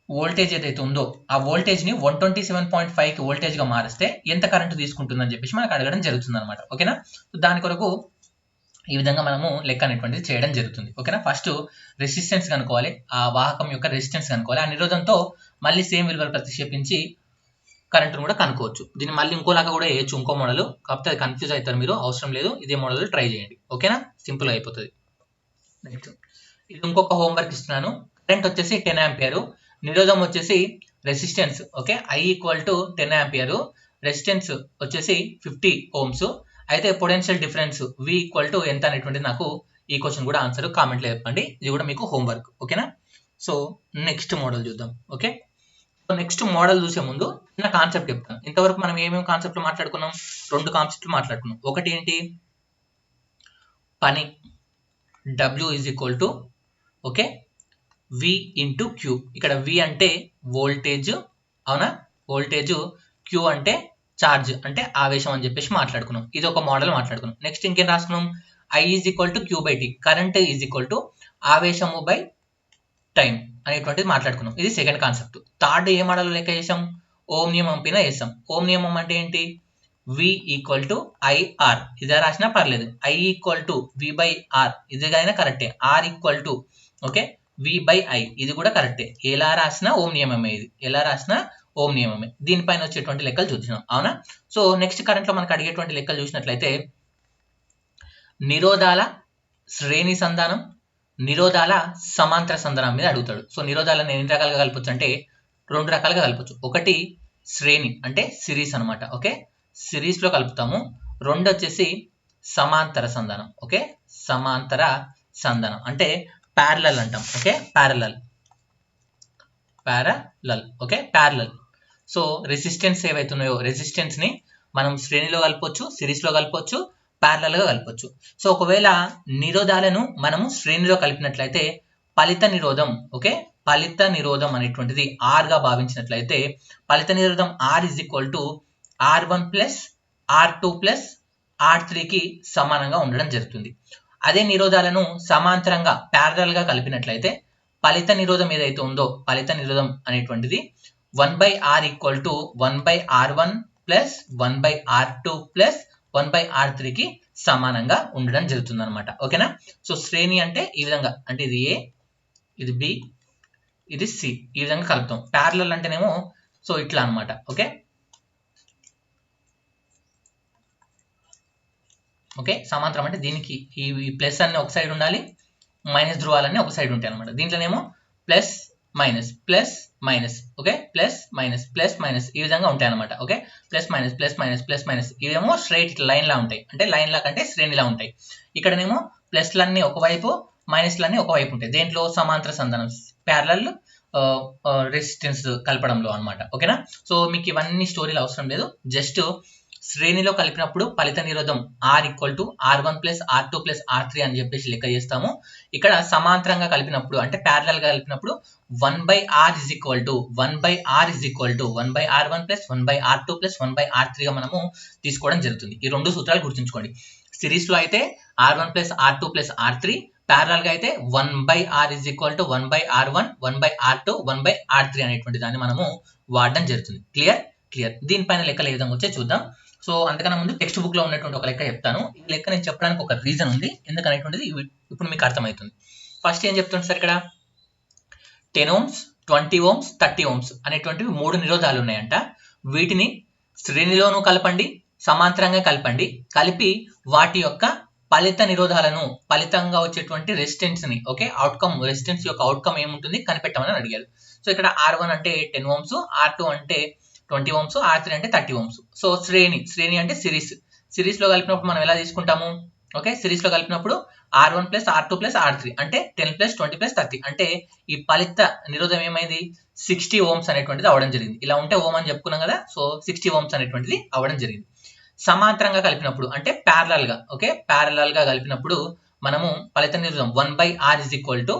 వోల్టేజ్ ఏదైతే ఉందో ఆ వోల్టేజ్ని 127.5కి వోల్టేజ్గా మారిస్తే ఎంత కరెంట్ తీసుకుంటుందని చెప్పేసి మనకు అడగడం జరుగుతుంది అనమాట. ఓకేనా, సో దాని కొరకు ఈ విధంగా మనము లెక్క అనేటువంటిది చేయడం జరుగుతుంది. ఓకేనా, ఫస్ట్ రెసిస్టెన్స్ కనుక్కోవాలి, ఆ వాహకం యొక్క రెసిస్టెన్స్ కనుక్కోవాలి. ఆ నిరోధంతో మళ్ళీ సేమ్ విలువలు ప్రతిక్షేపించి కరెంట్ను కూడా కనుక్కోవచ్చు. దీన్ని మళ్ళీ ఇంకోలాగా కూడా వేయచ్చు, ఇంకో మోడల్, కాకపోతే అది కన్ఫ్యూజ్ అవుతారు మీరు, అవసరం లేదు, ఇదే మోడల్ ట్రై చేయండి. ఓకేనా, సింపుల్గా అయిపోతుంది. నెక్స్ట్ ఇది ఇంకొక హోంవర్క్ ఇస్తున్నాను. కరెంట్ వచ్చేసి 10 ఆంపియర్, నిరోధం వచ్చేసి resistance. Okay, I equal to 10 ampere, resistance వచ్చేసి 50 ohms. అయితే potential difference V equal to ఎంత అనేటువంటిది నాకు ఈ క్వశ్చన్ కూడా ఆన్సర్ కామెంట్లో చెప్పండి. ఇది కూడా మీకు హోంవర్క్. ఓకేనా, సో నెక్స్ట్ మోడల్ చూద్దాం. ఓకే, సో నెక్స్ట్ మోడల్ చూసే ముందు చిన్న కాన్సెప్ట్ చెప్తాను. ఇంతవరకు మనం ఏమేమి కాన్సెప్ట్లు మాట్లాడుకున్నాం, 2 కాన్సెప్ట్లు మాట్లాడుకున్నాం. ఒకటి ఏంటి, పని, W is equal to okay V into Q. ఇక్కడ V అంటే వోల్టేజ్, అవునా, వోల్టేజ్, Q అంటే ఛార్జ్ అంటే ఆవేశం అని చెప్పేసి మాట్లాడుకున్నాం. ఇది ఒక మోడల్ మాట్లాడుకున్నాం. నెక్స్ట్ ఇంకేం రాసుకున్నాం, I is equal to Q/T, current is equal to ఆవేశము బై టైం అనేటువంటిది మాట్లాడుకున్నాం. ఇది second concept. Third a model లెక్క చేసాం, ఓం నియమం పైన వేసాం. ఓం నియమం అంటే ఏంటి, వి ఈక్వల్ టు ఐఆర్, ఇదే రాసినా పర్లేదు. I equal to V by R, ఇది అయినా కరెక్టే. R equal to okay V by I, ఇది కూడా కరెక్టే. ఎలా రాసినా ఓం నియమమే, ఇది ఎలా రాసినా ఓం నియమమే. దీనిపైన వచ్చేటువంటి లెక్కలు చూసినాం, అవునా? సో నెక్స్ట్ కరెంట్ లో మనకు అడిగేటువంటి లెక్కలు చూసినట్లయితే నిరోధాల శ్రేణి సంధానం, నిరోధాల సమాంతర సంధానం మీద అడుగుతాడు. సో నిరోధాలను ఎన్ని రకాలుగా కలపొచ్చు అంటే 2 రకాలుగా కలపొచ్చు. ఒకటి శ్రేణి అంటే సిరీస్ అనమాట, ఓకే సిరీస్ లో కలుపుతాము. 2 వచ్చేసి సమాంతర సంధానం, ఓకే సమాంతర సంధానం అంటే ప్యారలల్ అంటాం, okay parallel, okay parallel. So resistance ఏవైతున్నాయో రెసిస్టెన్స్ ని మనం శ్రేణిలో కలపొచ్చు, సిరీస్ లో కలపొచ్చు, ప్యారలల్ గా కలపొచ్చు. సో ఒకవేళ నిరోధాలను మనము శ్రేణిలో కలిపినట్లయితే ఫలిత నిరోధం, ఓకే ఫలిత నిరోధం అనేటువంటిది R గా భావించినట్లయితే ఫలిత నిరోధం R is equal to R1 plus R2 plus R3 కి సమానంగా ఉండడం జరుగుతుంది. అదే నిరోధాలను సమాంతరంగా ప్యారలల్ గా కలిపినట్లయితే ఫలిత నిరోధం ఏదైతే ఉందో ఫలిత నిరోధం అనేటువంటిది 1/R equal to 1/R1 plus 1/R2 plus 1/R3 కి సమానంగా ఉండడం జరుగుతుంది అనమాట, ఓకేనా? సో శ్రేణి అంటే ఈ విధంగా, అంటే ఇది ఏ, ఇది బి, ఇది సి, ఈ విధంగా కలుపుతాం. ప్యారలల్ అంటేనేమో సో ఇట్లా అనమాట, ఓకే ఓకే సమాంతరం అంటే దీనికి ఈ ప్లస్ అన్ని ఒక సైడ్ ఉండాలి, మైనస్ ధ్రువాలన్నీ ఒక సైడ్ ఉంటాయి అనమాట. దీంట్లోనేమో plus minus okay plus minus ఈ విధంగా ఉంటాయి అనమాట, ఓకే ప్లస్ మైనస్ ఇవేమో స్ట్రైట్ లైన్ లా ఉంటాయి, అంటే లైన్ లా కంటే శ్రేణిలా ఉంటాయి. ఇక్కడనేమో ప్లస్లన్నీ ఒకవైపు మైనస్లన్నీ ఒకవైపు ఉంటాయి. దేంట్లో సమాంతర సంధానం ప్యారలల్ రెసిస్టెన్స్ కలపడంలో అనమాట, ఓకేనా? సో మీకు ఇవన్నీ స్టోరీలు అవసరం లేదు, జస్ట్ శ్రేణిలో కలిపినప్పుడు ఫలిత నిరోధం R equal to R1 plus R2 plus R3 అని చెప్పేసి లెక్క చేస్తాము. ఇక్కడ సమాంతరంగా కలిపినప్పుడు అంటే ప్యారలల్ గా కలిపినప్పుడు 1/R is equal to 1/R1 plus 1/R2 plus 1/R3 గా మనము తీసుకోవడం జరుగుతుంది. ఈ 2 సూత్రాలు గుర్తుంచుకోండి. సిరీస్ లో అయితే R1 plus R2 plus R3, parallel గా అయితే 1/R is equal to 1/R1 1/R2 1/R3 అనేటువంటి దాన్ని మనము వాడడం జరుగుతుంది. క్లియర్? దీనిపైన లెక్కలు ఏ విధంగా వచ్చే చూద్దాం. సో అంతకన్నా ముందు టెక్స్ట్ బుక్ లో ఉన్నటువంటి ఒక లెక్క చెప్తాను. ఈ లెక్క నేను చెప్పడానికి ఒక రీజన్ ఉంది, ఎందుకనేటువంటిది ఇప్పుడు మీకు అర్థమవుతుంది. ఫస్ట్ ఏం చెప్తుంది సార్, ఇక్కడ 10 ohms 20 ohms 30 ohms అనేటువంటివి 3 నిరోధాలు ఉన్నాయంట. వీటిని శ్రేణిలోనూ కలపండి, సమాంతరంగా కలపండి, కలిపి వాటి యొక్క ఫలిత నిరోధాలను, ఫలితంగా వచ్చేటువంటి రెసిస్టెన్స్ ని, ఓకే అవుట్కమ్ రెసిస్టెన్స్ యొక్క అవుట్కమ్ ఏముంటుంది కనిపెట్టమని అడిగారు. సో ఇక్కడ R1 అంటే 10 ohms, R2 అంటే 20 ohms, R3 అంటే 30 ohms. సో శ్రేణి అంటే సిరీస్ లో కలిపినప్పుడు మనం ఎలా తీసుకుంటాము, ఓకే సిరీస్ లో కలిపినప్పుడు R1 plus R2 plus R3 అంటే 10 ప్లస్ 20 ప్లస్ 30 అంటే ఈ ఫలిత నిరోధం ఏమైంది 60 ohms అనేటువంటిది అవడం జరిగింది. ఇలా ఉంటే ఓం అని చెప్పుకున్నాం కదా, సో 60 ohms అనేటువంటిది అవడం జరిగింది. సమాంతరంగా కలిపినప్పుడు అంటే ప్యారలల్ గా, ఓకే ప్యారలల్ గా కలిపినప్పుడు మనము ఫలిత నిరోధం 1/R is equal to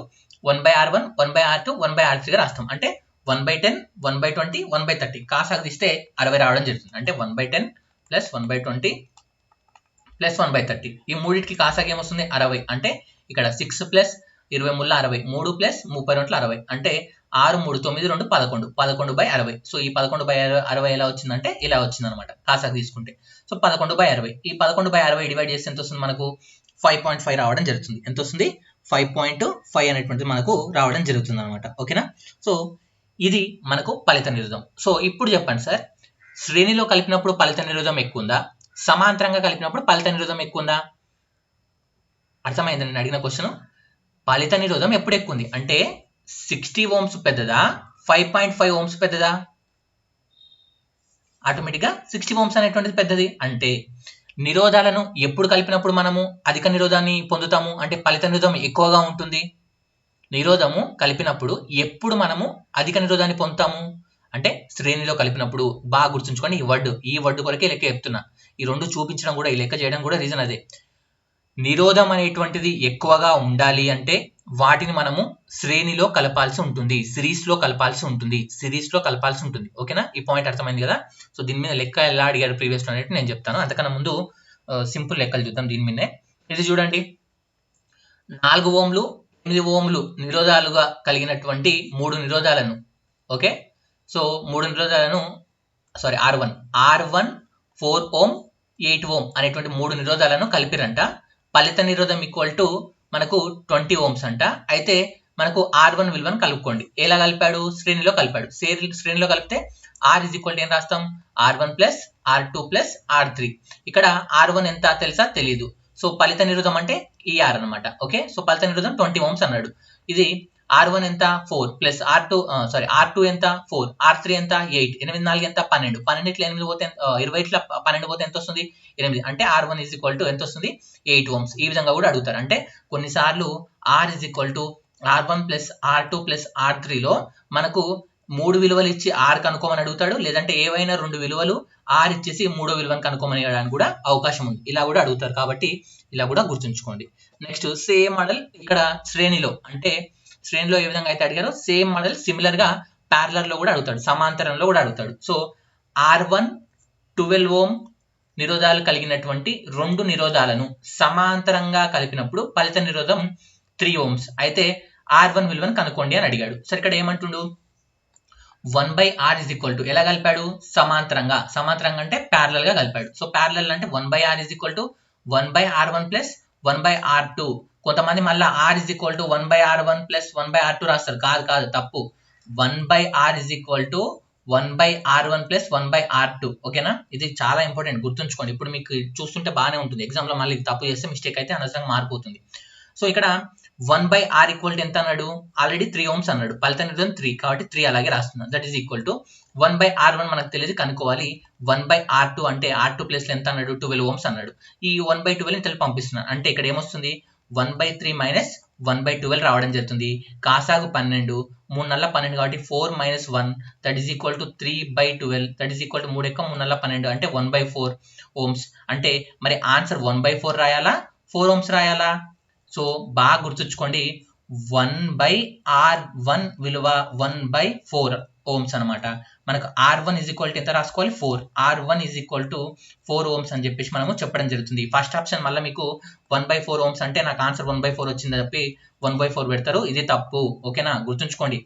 1/R1 1/R2 1/R3 గా రాస్తాం. అంటే 1/10 1/20 1/30 కాసాకు తీస్తే 60 రావడం జరుగుతుంది. అంటే 1/10 ప్లస్ 1/20 ప్లస్ 1/30 ఈ మూడింటికి కాసాకి ఏమొస్తుంది 60. అంటే ఇక్కడ 6 ప్లస్ 20 ముళ్ళ 60, 3 ప్లస్ 30 60 అంటే 6 3 9 2 11 11/60. సో ఈ 11/60 ఎలా వచ్చిందంటే ఇలా వచ్చింది అనమాట కాసాకు తీసుకుంటే. సో 11/60 ఈ 11/60 డివైడ్ చేస్తే ఎంత వస్తుంది మనకు 5.5 రావడం జరుగుతుంది. ఎంత వస్తుంది 5.5 అనేటువంటిది మనకు రావడం జరుగుతుంది అనమాట, ఓకేనా? సో ఇది మనకు ఫలిత నిరోధం. సో ఇప్పుడు చెప్పండి సార్, శ్రేణిలో కలిపినప్పుడు ఫలిత నిరోధం ఎక్కువ ఉందా, సమాంతరంగా కలిపినప్పుడు ఫలిత నిరోధం ఎక్కువ ఉందా? అర్థమైంది నేను అడిగిన క్వశ్చన్. ఫలిత నిరోధం ఎప్పుడు ఎక్కువ ఉంది అంటే 60 ohms పెద్దదా 5.5 ohms పెద్దదా? ఆటోమేటిక్గా 60 ohms అనేటువంటిది పెద్దది. అంటే నిరోధాలను ఎప్పుడు కలిపినప్పుడు మనము అధిక నిరోధాన్ని పొందుతాము అంటే ఫలిత నిరోధం ఎక్కువగా ఉంటుంది. నిరోధము కలిపినప్పుడు ఎప్పుడు మనము అధిక నిరోధాన్ని పొందుతాము అంటే శ్రేణిలో కలిపినప్పుడు. బాగా గుర్తుంచుకోండి ఈ వర్డ్ కొరకే లెక్క చెప్తున్నా. ఈ 2 చూపించడం కూడా, ఈ లెక్క చేయడం కూడా రీజన్ అదే. నిరోధం అనేటువంటిది ఎక్కువగా ఉండాలి అంటే వాటిని మనము శ్రేణిలో కలపాల్సి ఉంటుంది, సిరీస్ లో కలపాల్సి ఉంటుంది, ఓకేనా? ఈ పాయింట్ అర్థమైంది కదా. సో దీని మీద లెక్క ఎలా అడిగారు ప్రీవియస్ లో అనేది నేను చెప్తాను. అంతకన్నా ముందు సింపుల్ లెక్కలు చూద్దాం దీని మీదే. ఇది చూడండి, 4 ohms 8 ohms నిరోధాలుగా కలిగినటువంటి 3 నిరోధాలను, ఓకే సో 3 నిరోధాలను R1 4 ఓం 8 ఓం అనేటువంటి 3 నిరోధాలను కలిపిరంట. ఫలిత నిరోధం ఈక్వల్ టు మనకు 20 ఓమ్స్ అంట. అయితే మనకు R1 విలువను కలుపుకోండి. ఎలా కలిపాడు? శ్రేణిలో కలిపాడు. శ్రేణిలో కలిపితే R ఇజ్ ఈక్వల్ టు ఏం రాస్తాం? R1 plus R2 plus R3. ఇక్కడ R1 ఎంత తెలుసా? తెలీదు. సో ఫలిత నిరోధం అంటే ఈ R అనమాట. ఓకే, సో ఫలిత నిరోధం 20 ఓమ్స్ అన్నాడు. ఇది R1 ఎంత? 4 ప్లస్ R2 ఎంత? 4, R3 ఎంత? 8, 8 4 ఎంత? 12, 12 ఇట్లా 8 పోతే 20 ఇట్లా 12 పోతే ఎంత వస్తుంది? 8. అంటే R1 ఈజ్ ఈక్వల్ టు ఎంత వస్తుంది? 8 ఓమ్స్. ఈ విధంగా కూడా అడుగుతారు. అంటే కొన్నిసార్లు R is equal to R1 plus R2 plus R3లో మనకు 3 విలువలు ఇచ్చి R కనుక్కోమని అడుగుతాడు. లేదంటే ఏవైనా 2 విలువలు R ఇచ్చేసి 3వ విలువను కనుక్కోమని అడగడానికి కూడా అవకాశం ఉంది. ఇలా కూడా అడుగుతారు కాబట్టి ఇలా కూడా గుర్తుంచుకోండి. నెక్స్ట్ సేమ్ మోడల్ ఇక్కడ శ్రేణిలో, అంటే శ్రేణిలో ఏ విధంగా అయితే అడిగారో సేమ్ మోడల్ సిమిలర్ గా ప్యారలర్ లో కూడా అడుగుతాడు, సమాంతరంలో కూడా అడుగుతాడు. సో R1 12 ఓం నిరోధాలు కలిగినటువంటి 2 నిరోధాలను సమాంతరంగా కలిపినప్పుడు ఫలిత నిరోధం 3 ఓమ్స్. అయితే R1 విలువను కనుక్కోండి అని అడిగాడు. సరే ఇక్కడ ఏమంటుండు? 1/R ఇజ్ ఈక్వల్ టు ఎలా కలిపాడు? సమాంతరంగా. సమాంతరంగా అంటే ప్యారలల్ గా కలిపాడు. సో ప్యారలల్ అంటే 1/R is equal to 1/R1 plus 1/R2. కొంతమంది మళ్ళీ R is equal to 1/R1 plus 1/R2 రాస్తారు. కాదు, తప్పు. 1/R is equal to 1/R1 plus 1/R2. ఓకేనా? ఇది చాలా ఇంపార్టెంట్, గుర్తుంచుకోండి. ఇప్పుడు మీకు చూస్తుంటే బాగానే ఉంటుంది, ఎగ్జామ్ లో మళ్ళీ తప్పు చేస్తే మిస్టేక్ అయితే అనవసరంగా మారిపోతుంది. సో ఇక్కడ 1/R ఈక్వల్ టు ఎంత అన్నాడు? ఆల్రెడీ 3 ఓమ్స్ అన్నాడు. ఫలిత నిరోధం 3 కాబట్టి 3 అలాగే రాస్తున్నాం. That is equal to 1/R1 మనకు తెలియదు, కనుక్కోవాలి. 1/R2 అంటే R2 ప్లస్ ఎంత అన్నాడు? 12 ఓమ్స్ అన్నాడు. ఈ 1/12 ఇంత పంపిస్తున్నాను. అంటే ఇక్కడ ఏమొస్తుంది? 1/3 మైనస్ 1/12 రావడం జరుగుతుంది. కాసాగు 12, 3 నల్ల 12 కాబట్టి 4 minus 1 that is equal to 3/12. That is equal to 3 ఎక్కువ 3 నల్ల 12 అంటే 1/4 ఓమ్స్. అంటే మరి ఆన్సర్ 1/4 రాయాలా 4 ఓమ్స్ రాయాలా? సో బాగా గుర్తుంచుకోండి, 1/R1 విలువ 1/4 ఓమ్స్ అనమాట. మనకు R1 ఈజ్ ఈక్వల్ టు ఎంత రాసుకోవాలి? 4. R1 is equal to 4 Ohm's అని చెప్పేసి మనము చెప్పడం జరుగుతుంది. ఫస్ట్ ఆప్షన్ మళ్ళీ మీకు 1/4 ఓమ్స్ అంటే నాకు ఆన్సర్ 1/4 వచ్చిందని చెప్పి 1/4 పెడతారు. ఇది తప్పు. ఓకేనా? గుర్తుంచుకోండి.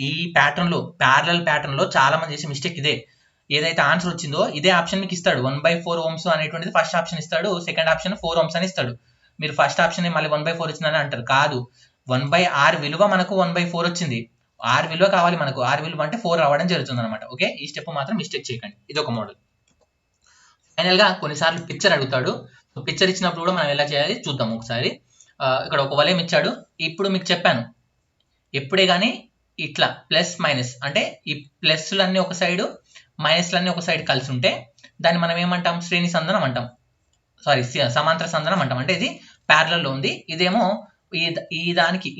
ఈ ప్యాటర్న్ లో, ప్యారలల్ ప్యాటర్న్ లో చాలా మంది చేసే మిస్టేక్ ఇదే. ఏదైతే ఆన్సర్ వచ్చిందో ఇదే ఆప్షన్ మీకు ఇస్తాడు. 1/4 ఓమ్స్ అనేటువంటిది ఫస్ట్ ఆప్షన్ ఇస్తాడు, సెకండ్ ఆప్షన్ 4 ఓమ్స్ అని ఇస్తాడు. మీరు ఫస్ట్ ఆప్షన్ మళ్ళీ 1/4 వచ్చిందని అంటారు. కాదు, 1/R విలువ మనకు 1/4 వచ్చింది. R విలువ కావాలి మనకు. R విలువ అంటే 4 రావడం జరుగుతుంది అనమాట. ఓకే, ఈ స్టెప్ మాత్రం మిస్టేక్ చేయకండి. ఇది ఒక మోడల్. ఫైనల్ గా కొన్నిసార్లు పిక్చర్ అడుగుతాడు. పిక్చర్ ఇచ్చినప్పుడు కూడా మనం ఎలా చేయాలి చూద్దాం ఒకసారి. ఇక్కడ ఒక వలయం ఇచ్చాడు. ఇప్పుడు మీకు చెప్పాను, ఎప్పుడే కానీ ఇట్లా ప్లస్ మైనస్ అంటే ఈ ప్లస్లన్నీ ఒక సైడ్, మైనస్లన్నీ ఒక సైడ్ కలిసి ఉంటే దాన్ని మనం ఏమంటాం? శ్రేణి సంధానం అంటాం. సమాంతర సంధానం అంటాం. అంటే ఇది ప్యారలల్ లో ఉంది, ఇదేమో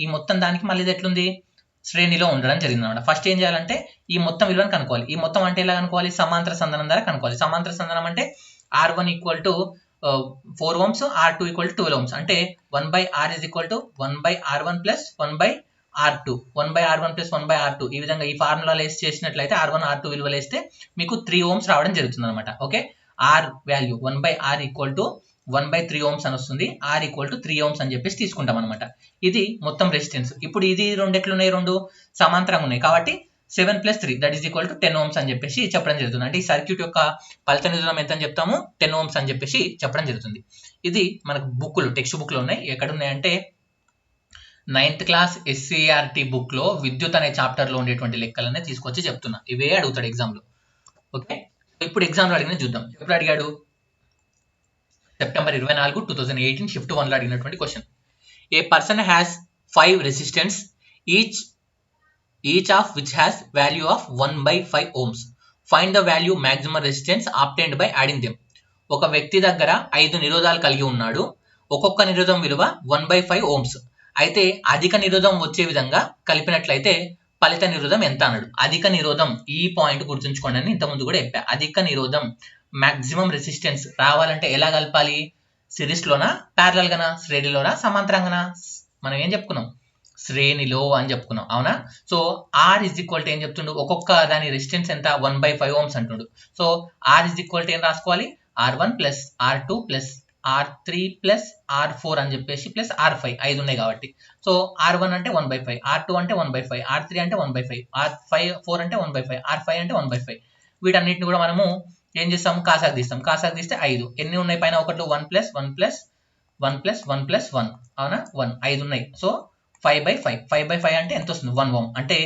ఈ మొత్తం దానికి మళ్ళీ ఇది ఎట్లుంది? శ్రేణిలో ఉండడం జరిగింది అనమాట. ఫస్ట్ ఏం చేయాలంటే ఈ మొత్తం విలువను కనుక్కోవాలి. ఈ మొత్తం అంటే ఎలా కనుక్కోవాలి? సమాంతర సంధానం ద్వారా కనుక్కోవాలి. సమాంతర సంధానం అంటే R1 equal to 4 ohms, R2 equal to 12 ohms. అంటే 1/R is equal to 1/R1 plus 1/R2. 1/R1 plus 1/R2 ఈ విధంగా ఈ ఫార్ములాలో వేసి చేసినట్లయితే R1 R2 విలువలు వేస్తే మీకు 3 ఓమ్స్ రావడం జరుగుతుంది అనమాట. Okay, R value 1/R equal to 1/3 ohms అని వస్తుంది. R ఈక్వల్ టు 3 ఓమ్స్ అని చెప్పేసి తీసుకుంటాం అనమాట. ఇది మొత్తం రెసిస్టెన్స్. ఇప్పుడు ఇది రెండు ఎట్లున్నాయి? రెండు సమాంతరంగా ఉన్నాయి కాబట్టి 7 + 3 that is equal to 10 ohms అని చెప్పేసి చెప్పడం జరుగుతుంది. అంటే ఈ సర్క్యూట్ యొక్క ఫలిత నిరోధం ఎంత అని చెప్తాము? 10 ఓమ్స్ అని చెప్పేసి చెప్పడం జరుగుతుంది. ఇది మనకు బుక్లు, టెక్స్ట్ బుక్ లో ఉన్నాయి. ఎక్కడ ఉన్నాయంటే 9th క్లాస్ SCERT బుక్ లో విద్యుత్ అనే చాప్టర్ లో ఉండేటువంటి లెక్కలనే తీసుకొచ్చి చెప్తున్నా. ఇవే అడుగుతాడు ఎగ్జామ్ లో. ఓకే, ఇప్పుడు ఎగ్జామ్ లో అడిగిన చూద్దాం. ఎప్పుడు అడిగాడు? సెప్టెంబర్ 24, 2018 షిఫ్ట్ 1 లో అడిగినటువంటి question. A person has 5 resistance each of which has value of 1/5 ohms. Find the value maximum resistance obtained by adding them. ఒక వ్యక్తి దగ్గర 5 నిరోధాలు కలిగి ఉన్నాడు. ఒక్కొక్క నిరోధం విలువ 1/5 ఓమ్స్. అయితే అధిక నిరోధం వచ్చే విధంగా కలిపినట్లయితే ఫలిత నిరోధం ఎంత అన్నాడు. అధిక నిరోధం, ఈ పాయింట్ గుర్తుంచుకోండి అని ఇంతకుముందు కూడా చెప్పా. అధిక నిరోధం మాక్సిమం రెసిస్టెన్స్ రావాలంటే ఎలా కలపాలి? సిరీస్ లోనా, ప్యారలల్ గానా, శ్రేణిలోనా, సమాంతరంగానా? మనం ఏం చెప్పుకున్నాం? శ్రేణిలో అని చెప్పుకున్నాం, అవునా? So R is equal to ఏం చెప్తుండు? ఒక్కొక్క దాని రెసిస్టెన్స్ ఎంత? 1/5 ఓమ్స్ అంటుండు. So R is equal to ఏం రాసుకోవాలి? R1 plus R2 plus R3 plus R4 అని చెప్పేసి ప్లస్ R5, 5 ఉన్నాయి కాబట్టి. సో R1 అంటే 1/5, R2 అంటే 1/5, R3 అంటే 1/5, R4 అంటే 1/5, R5 అంటే 1/5. వీటన్నిటిని కూడా మనము ఏం చేస్తాము, కాసాకు తీస్తాం. కాసాకు తీస్తే 5. ఎన్ని ఉన్నాయి పైన ఒకటి? 1 + 1 + 1 + 1 + 1 అవునా, 1 5 ఉన్నాయి. సో 5/5. 5/5 అంటే ఎంత వస్తుంది? 1 Ω. అంటే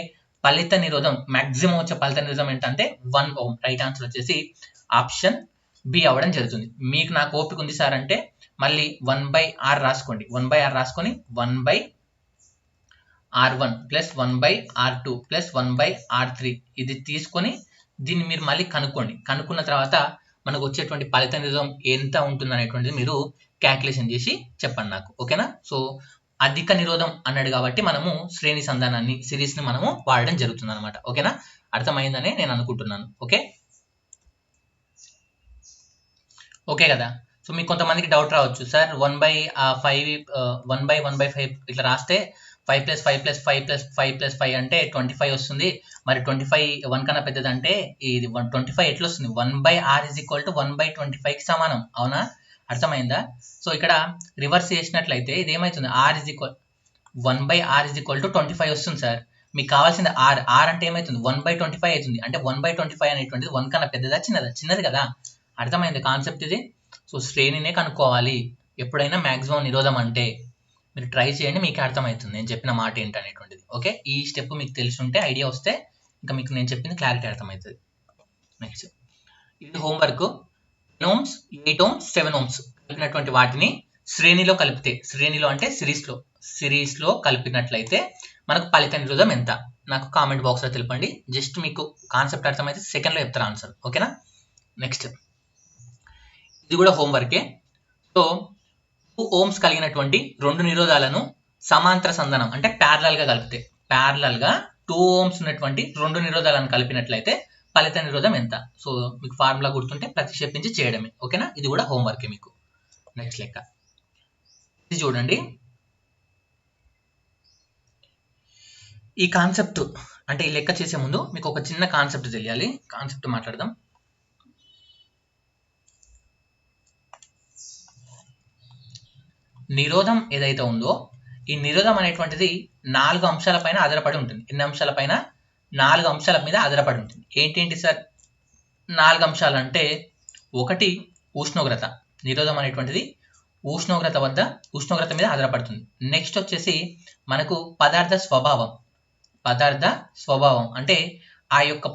ఫలిత నిరోధం మాక్సిమం వచ్చే ఫలిత నిరోధం ఏంటంటే 1 Ω. రైట్ ఆన్సర్ వచ్చేసి ఆప్షన్ బి అవ్వడం జరుగుతుంది. మీకు నాకు ఓపిక ఉంది సార్ అంటే మళ్ళీ 1/R రాసుకోండి. 1/R రాసుకొని 1/R1 + 1/R2 + 1/R3 ఇది తీసుకొని దీన్ని మీరు మళ్ళీ కనుక్కోండి. కనుక్కున్న తర్వాత మనకు వచ్చేటువంటి ఫలిత నిరోధం ఎంత ఉంటుంది అనేటువంటిది మీరు క్యాల్కులేషన్ చేసి చెప్పండి నాకు. ఓకేనా? సో అధిక నిరోధం అన్నాడు కాబట్టి మనము శ్రేణి సంధానాన్ని, సిరీస్ ని మనము వాడడం జరుగుతుంది అనమాట. ఓకేనా? అర్థమైందని నేను అనుకుంటున్నాను. ఓకే కదా? సో మీకు కొంతమందికి డౌట్ రావచ్చు, సార్ 1/5 ఇట్లా రాస్తే 5 + 5 + 5 + 5 + 5 అంటే 25 వస్తుంది. మరి 25 1 కన్నా పెద్దది అంటే ఇది 25 ఎట్లా వస్తుంది? 1/R = 1/25కి సమానం. అవునా? అర్థమైందా? సో ఇక్కడ రివర్స్ చేసినట్లయితే ఇది ఏమవుతుంది? 1/R = 25 వస్తుంది సార్. మీకు కావాల్సింది R అంటే ఏమవుతుంది? 1/25 అవుతుంది. అంటే 1/25 అనేటువంటిది 1 కన్నా పెద్దదా చిన్నదా? చిన్నది కదా. అర్థమైంది కాన్సెప్ట్ ఇది. సో శ్రేణినే కనుక్కోవాలి ఎప్పుడైనా మ్యాక్సిమం నిరోధం అంటే. మీరు ట్రై చేయండి, మీకు అర్థమవుతుంది నేను చెప్పిన మాట ఏంటనేటువంటిది. ఓకే, ఈ స్టెప్ మీకు తెలిసి ఉంటే, ఐడియా వస్తే ఇంకా మీకు నేను చెప్పింది క్లారిటీ అర్థమవుతుంది. నెక్స్ట్ ఇది హోంవర్క్. 10 ohms, 8 ohms, 7 ohms కలిపినటువంటి వాటిని శ్రేణిలో కలిపితే, శ్రేణిలో అంటే సిరీస్లో కలిపినట్లయితే మనకు ఫలిత నిరోధం ఎంత? నాకు కామెంట్ బాక్స్లో తెలపండి. జస్ట్ మీకు కాన్సెప్ట్ అర్థమైతే సెకండ్లో చెప్తారు ఆన్సర్. ఓకేనా? నెక్స్ట్ ఇది కూడా హోంవర్కే. సో 2 ohms కలిగినటువంటి 2 నిరోధాలను సమాంతర సంధానం అంటే ప్యారలల్ గా కలిపితే, ప్యారలల్ గా 2 ohms ఉన్నటువంటి 2 నిరోధాలను కలిపినట్లయితే ఫలిత నిరోధం ఎంత? సో మీకు ఫార్ములా గుర్తుంటే ప్రతిక్షేపించి చేయడమే. ఓకేనా? ఇది కూడా హోంవర్కే మీకు. నెక్స్ట్ లెక్క ఇది చూడండి. ఈ కాన్సెప్ట్ అంటే ఈ లెక్క చేసే ముందు మీకు ఒక చిన్న కాన్సెప్ట్ తెలియాలి. కాన్సెప్ట్ మాట్లాడదాం. నిరోధం ఏదైతే ఉందో ఈ నిరోధం అనేటువంటిది 4 అంశాల పైన ఆధారపడి ఉంటుంది. ఎన్ని అంశాల పైన? 4 అంశాల మీద ఆధారపడి ఉంటుంది. ఏంటి సార్ 4 అంశాలు అంటే? ఒకటి ఉష్ణోగ్రత. నిరోధం అనేటువంటిది ఉష్ణోగ్రత మీద ఆధారపడుతుంది. నెక్స్ట్ వచ్చేసి మనకు పదార్థ స్వభావం అంటే ఆ యొక్క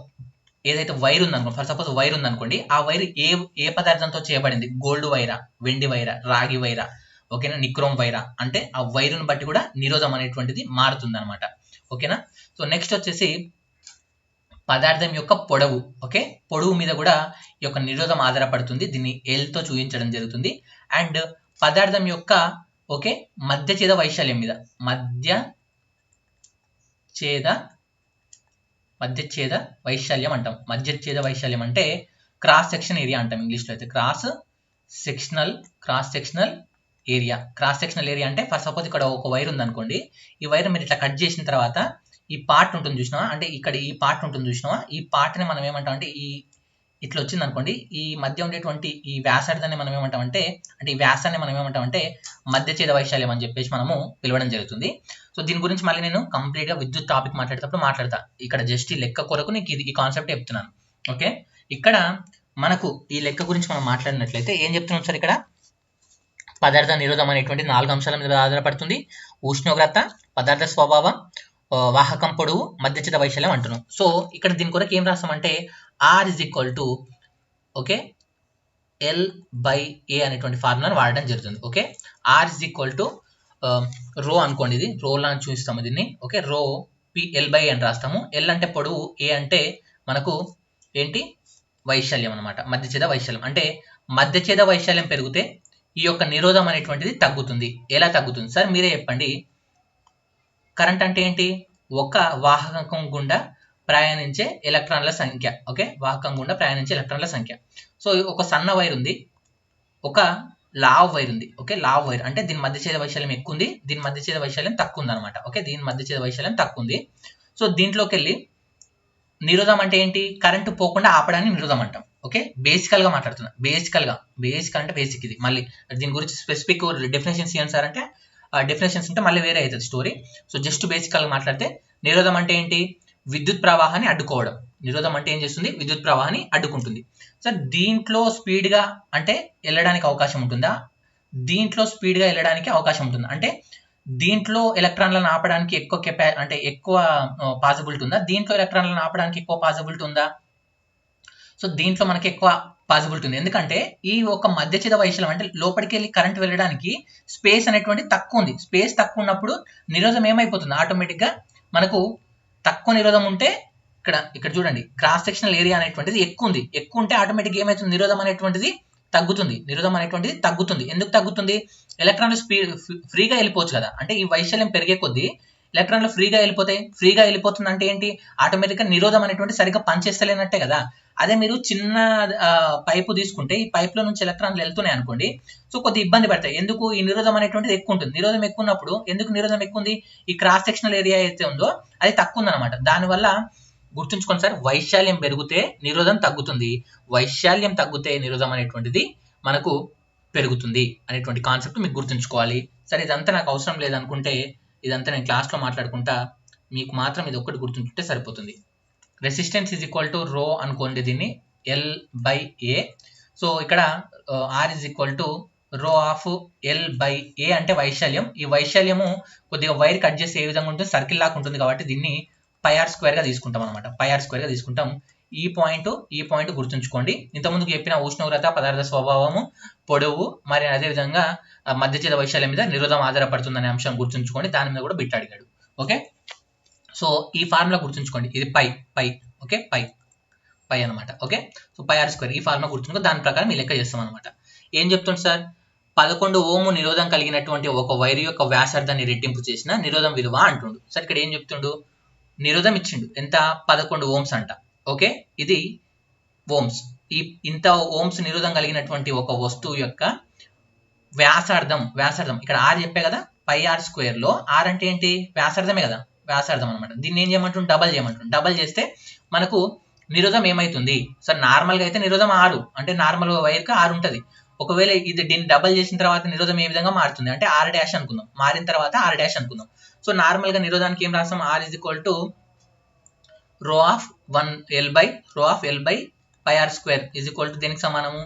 ఏదైతే వైర్ ఉందనుకో, ఫర్ సపోజ్ వైర్ ఉందనుకోండి, ఆ వైర్ ఏ పదార్థంతో చేయబడింది? గోల్డ్ వైరా, వెండి వైరా, రాగి వైరా, ఓకేనా, నిక్రోమ్ వైరా అంటే ఆ వైరును బట్టి కూడా నిరోధం అనేటువంటిది మారుతుంది అనమాట. ఓకేనా? సో నెక్స్ట్ వచ్చేసి పదార్థం యొక్క పొడవు. ఓకే, పొడవు మీద కూడా ఈ యొక్క నిరోధం ఆధారపడుతుంది. దీన్ని ఎల్తో చూపించడం జరుగుతుంది. అండ్ పదార్థం యొక్క మధ్యఛేద వైశాల్యం మీద, మధ్యఛేద వైశాల్యం అంటాం. మధ్యఛేద వైశాల్యం అంటే క్రాస్ సెక్షన్ ఏరియా అంటాం ఇంగ్లీష్లో అయితే. Cross sectional area. Cross sectional area అంటే ఫర్ సపోజ్ ఇక్కడ ఒక వైర్ ఉంది అనుకోండి, ఈ వైర్ మీరు ఇట్లా కట్ చేసిన తర్వాత ఈ పార్ట్ ఉంటుంది చూసినావా, అంటే ఇక్కడ ఈ పార్ట్ ఉంటుంది చూసినావా, ఈ పార్ట్ని మనం ఏమంటాం అంటే ఇట్లా వచ్చింది అనుకోండి, ఈ మధ్య ఉండేటువంటి ఈ వ్యాసార్థాన్ని మనం ఏమంటామంటే, ఈ వ్యాసాన్ని మనం ఏమంటామంటే మధ్యఛేద వైశాల్యం అని చెప్పేసి మనము పిలవడం జరుగుతుంది. సో దీని గురించి మళ్ళీ నేను కంప్లీట్గా విద్యుత్ టాపిక్ మాట్లాడేటప్పుడు మాట్లాడతా. ఇక్కడ జస్ట్ ఈ లెక్క కొరకు నీకు ఈ కాన్సెప్ట్ చెప్తున్నాను. ఓకే, ఇక్కడ మనకు ఈ లెక్క గురించి మనం మాట్లాడినట్లయితే ఏం చెప్తున్నాం సార్? ఇక్కడ పదార్థ నిరోధం అనేటువంటి 4 అంశాల మీద ఆధారపడుతుంది. ఉష్ణోగ్రత, పదార్థ స్వభావం, వాహకం పొడవు, మధ్యఛేద వైశాల్యం అంటున్నాం. సో ఇక్కడ దీని కొరకు ఏం రాస్తామంటే R = L/A అనేటువంటి ఫార్ములాను వాడడం జరుగుతుంది. ఓకే, R = రో అనుకోండి, ఇది రో లా చూపిస్తాము దీన్ని. ఓకే, రో L/A అని రాస్తాము. L అంటే పొడవు, A అంటే మనకు ఏంటి? వైశాల్యం అనమాట, మధ్యఛేద వైశాల్యం. అంటే మధ్యఛేద వైశాల్యం పెరిగితే ఈ యొక్క నిరోధం అనేటువంటిది తగ్గుతుంది. ఎలా తగ్గుతుంది సార్ మీరే చెప్పండి. కరెంట్ అంటే ఏంటి? ఒక వాహకం గుండా ప్రయాణించే ఎలక్ట్రాన్ల సంఖ్య. ఓకే, వాహకం గుండా ప్రయాణించే ఎలక్ట్రాన్ల సంఖ్య. సో ఒక సన్న వైర్ ఉంది, ఒక లావ్ వైర్ ఉంది. ఓకే, లావ్ వైర్ అంటే దీని మధ్యఛేద వైశాల్యం ఎక్కువ ఉంది, దీని మధ్యఛేద వైశాల్యం తక్కువ ఉంది అనమాట. ఓకే, దీని మధ్యఛేద వైశాల్యం తక్కువ ఉంది. సో దీంట్లోకి వెళ్ళి నిరోధం అంటే ఏంటి? కరెంటు పోకుండా ఆపడాన్ని నిరోధం అంటాం. ఓకే, బేసికల్ గా మాట్లాడుతున్నా. బేసిక్ అంటే బేసిక్. ఇది మళ్ళీ దీని గురించి స్పెసిఫిక్ డెఫినేషన్స్ ఏంటి సార్ అంటే డెఫినేషన్స్ ఉంటే మళ్ళీ వేరే అవుతుంది స్టోరీ. సో జస్ట్ బేసికల్ గా మాట్లాడితే నిరోధం అంటే ఏంటి? విద్యుత్ ప్రవాహాన్ని అడ్డుకోవడం. నిరోధం అంటే ఏం చేస్తుంది, విద్యుత్ ప్రవాహాన్ని అడ్డుకుంటుంది. సార్ దీంట్లో స్పీడ్గా అంటే వెళ్ళడానికి అవకాశం ఉంటుందా, దీంట్లో స్పీడ్గా వెళ్ళడానికి అవకాశం ఉంటుంది. అంటే దీంట్లో ఎలక్ట్రాన్లను ఆపడానికి ఎక్కువ పాసిబిలిటీ ఉందా, దీంట్లో ఎలక్ట్రాన్లను ఆపడానికి ఎక్కువ పాసిబిలిటీ ఉందా? సో దీంట్లో మనకి ఎక్కువ పాసిబిలిటీ ఉంది. ఎందుకంటే ఈ ఒక మధ్యఛేద వైశాల్యం అంటే లోపలికి వెళ్ళి కరెంట్ వెళ్ళడానికి స్పేస్ అనేటువంటి తక్కువ ఉంది. స్పేస్ తక్కువ ఉన్నప్పుడు నిరోధం ఏమైపోతుంది, ఆటోమేటిక్గా మనకు తక్కువ నిరోధం ఉంటే ఇక్కడ చూడండి క్రాస్ సెక్షనల్ ఏరియా అనేటువంటిది ఎక్కువ ఉంది. ఎక్కువ ఉంటే ఆటోమేటిక్గా ఏమవుతుంది, నిరోధం అనేటువంటిది తగ్గుతుంది. ఎందుకు తగ్గుతుంది, ఎలక్ట్రాన్లు ఫ్రీగా వెళ్ళిపోవచ్చు కదా. అంటే ఈ వైశాల్యం పెరిగే కొద్దీ ఎలక్ట్రాన్లు ఫ్రీగా వెళ్ళిపోతుంది అంటే ఏంటి, ఆటోమేటిక్గా నిరోధం అనేటువంటి సరిగ్గా పనిచేస్తలేనట్టే కదా. అదే మీరు చిన్న పైపు తీసుకుంటే ఈ పైపులో నుంచి ఎలక్ట్రాన్లు వెళ్తున్నాయి అనుకోండి, సో కొద్దిగా ఇబ్బంది పడతాయి. ఎందుకు, ఈ నిరోధం అనేటువంటిది ఎక్కువ ఉంటుంది. నిరోధం ఎక్కువ ఉన్నప్పుడు ఎందుకు నిరోధం ఎక్కువ ఉంది, ఈ క్రాస్ సెక్షనల్ ఏరియా అయితే ఉందో అది తక్కువ ఉందన్నమాట. దానివల్ల గుర్తుంచుకోండి సార్, వైశాల్యం పెరిగితే నిరోధం తగ్గుతుంది, వైశాల్యం తగ్గితే నిరోధం అనేటువంటిది మనకు పెరుగుతుంది అనేటువంటి కాన్సెప్ట్ మీకు గుర్తుంచుకోవాలి. సరే ఇదంతా నాకు అవసరం లేదనుకుంటే ఇదంతా నేను క్లాస్లో మాట్లాడుకుంటా, మీకు మాత్రం ఇది ఒక్కటి గుర్తుంచుకుంటే సరిపోతుంది. రెసిస్టెన్స్ ఈజ్ ఈక్వల్ టు రో అనుకోండి, దీన్ని L/A. సో ఇక్కడ R ఈజ్ ఈక్వల్ టు రో ఆఫ్ L/A అంటే వైశాల్యం. ఈ వైశాల్యము కొద్దిగా వైర్ కట్ చేస్తే ఏ విధంగా ఉంటుంది, సర్కిల్ లాగా ఉంటుంది కాబట్టి దీన్ని πr² గా తీసుకుంటాం అనమాట. πr² గా తీసుకుంటాం. ఈ పాయింట్ గుర్తుంచుకోండి. ఇంతకుముందుకు చెప్పిన ఉష్ణోగ్రత, పదార్థ స్వభావము, పొడవు, మరి అదేవిధంగా మధ్యఛేద వైశాల్యం మీద నిరోధం ఆధారపడుతుందనే అంశం గుర్తుంచుకోండి. దాని మీద కూడా బిట్ అడిగాడు. ఓకే, సో ఈ ఫార్ములా గుర్తుంచుకోండి, ఇది పై ఓకే, పై అనమాట. ఓకే, సో πr², ఈ ఫార్ములా గుర్తుంచుకో, దాని ప్రకారం ఈ లెక్క చేస్తాం అనమాట. ఏం చెప్తుంది సార్, 11 ఓము నిరోధం కలిగినటువంటి ఒక వైర్ యొక్క వ్యాసార్థాన్ని రెట్టింపు చేసిన నిరోధం విలువ అంటుండు. సార్ ఇక్కడ ఏం చెప్తుండు, నిరోధం ఇచ్చిండు, ఎంత, 11 ఓమ్స్ అంట. ఓకే, ఇది ఓమ్స్. ఇంత ఓమ్స్ నిరోధం కలిగినటువంటి ఒక వస్తువు యొక్క వ్యాసార్థం ఇక్కడ R చెప్పే కదా, πr² లో R అంటే ఏంటి, వ్యాసార్థమే కదా, వ్యాసార్థం అనమాట. దీన్ని ఏం చేయమంటుంది, డబల్ చేస్తే మనకు నిరోధం ఏమైతుంది సార్, నార్మల్గా అయితే నిరోధం 6, అంటే నార్మల్ వైర్కి 6 ఉంటుంది. ఒకవేళ దీన్ని డబల్ చేసిన తర్వాత నిరోధం ఏ విధంగా మారుతుంది అంటే R' అనుకుందాం, మారిన తర్వాత R' అనుకుందాం. సో నార్మల్గా నిరోధానికి ఏం రాస్తాం, R ఈజ్ ఈక్వల్ టు రో of L/πr² is equal to దేనికి సమానము,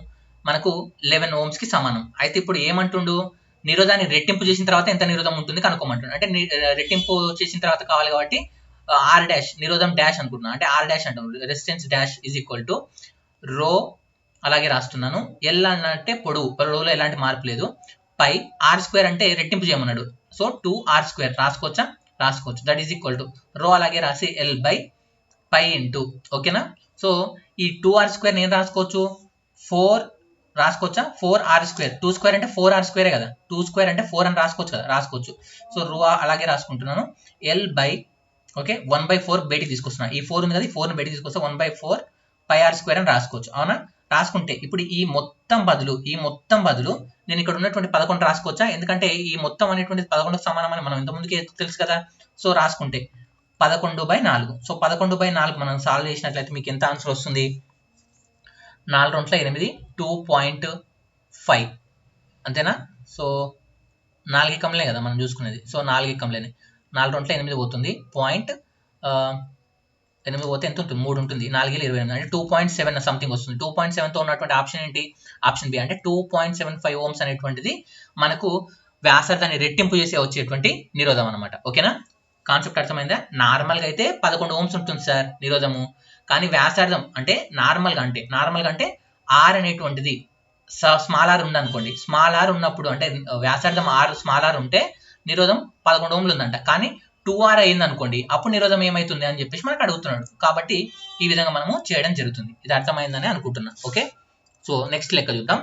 మనకు 11 ఓమ్స్ కి సమానం. అయితే ఇప్పుడు ఏమంటుండు, నిరోధాన్ని రెట్టింపు చేసిన తర్వాత ఎంత నిరోధం ఉంటుంది కనుక్కోమంటుండు. అంటే రెట్టింపు చేసిన తర్వాత కావాలి కాబట్టి R' నిరోధం డాష్ అనుకుంటున్నాను, అంటే R' అంటాం, resistance dash is equal to రో, అలాగే రాస్తున్నాను, L అంటే పొడవులో ఎలాంటి మార్పు లేదు, πr² అంటే రెట్టింపు చేయమన్నాడు, సో 2r² రాసుకోవచ్చు, దట్ ఈజ్ ఈక్వల్ టు రో, అలాగే రాసి L/π ఇంటూ, ఓకేనా. సో ఈ 2r² నేను రాసుకోవచ్చు, 4 రాసుకోవచ్చా, 4r², 2² అంటే 4r² కదా, 2² అంటే 4 అని రాసుకోవచ్చు. సో రో అలాగే రాసుకుంటున్నాను, ఓకే 1/4 బయటికి తీసుకొస్తున్నా, ఈ 4 ఉంది కదా, ఈ 4ని బయటికి తీసుకొస్తే 1/4 πr² అని రాసుకోవచ్చు, అవునా. రాసుకుంటే ఇప్పుడు ఈ మొత్తం బదులు నేను ఇక్కడ ఉన్నటువంటి 11 రాసుకోవచ్చా, ఎందుకంటే ఈ మొత్తం అనేటువంటి 11కు సమానం అని మనం ఇంతకుముందుకే తెలుసు కదా. సో రాసుకుంటే 11/4. సో 11/4 మనం సాల్వ్ చేసినట్లయితే మీకు ఎంత ఆన్సర్ వస్తుంది, 4 2 8, 2.5 అంతేనా. సో 4 ఎకంలే కదా మనం చూసుకునేది, సో 4 ఎకంలేనే, 4 2 8 పోతుంది, 8 పోతే ఎంత ఉంటుంది, 3 ఉంటుంది, 4 28 అంటే 2.7 సంథింగ్ వస్తుంది. 2.7తో ఉన్నటువంటి ఆప్షన్ ఏంటి, ఆప్షన్ బి, అంటే 2.75 ఓమ్స్ అనేటువంటిది మనకు వ్యాసార్థాన్ని రెట్టింపు చేసే వచ్చేటువంటి నిరోధం అనమాట. ఓకేనా, కాన్సెప్ట్ అర్థమైందా. నార్మల్గా అయితే 11 ఓమ్స్ ఉంటుంది సార్ నిరోధము, కానీ వ్యాసార్థం అంటే నార్మల్గా అంటే R అనేటువంటిది స్మాల్ r ఉందనుకోండి, స్మాల్ r ఉన్నప్పుడు అంటే వ్యాసార్థం స్మాల్ r ఉంటే నిరోధం 11 ఓంలు ఉందంట, కానీ 2r అయింది అనుకోండి, అప్పుడు నిరోధం ఏమైతుంది అని చెప్పేసి మనకు అడుగుతున్నాడు. కాబట్టి ఈ విధంగా మనము చేయడం జరుగుతుంది. ఇది అర్థమైందని అనుకుంటున్నా. ఓకే, సో నెక్స్ట్ లెక్క చూద్దాం.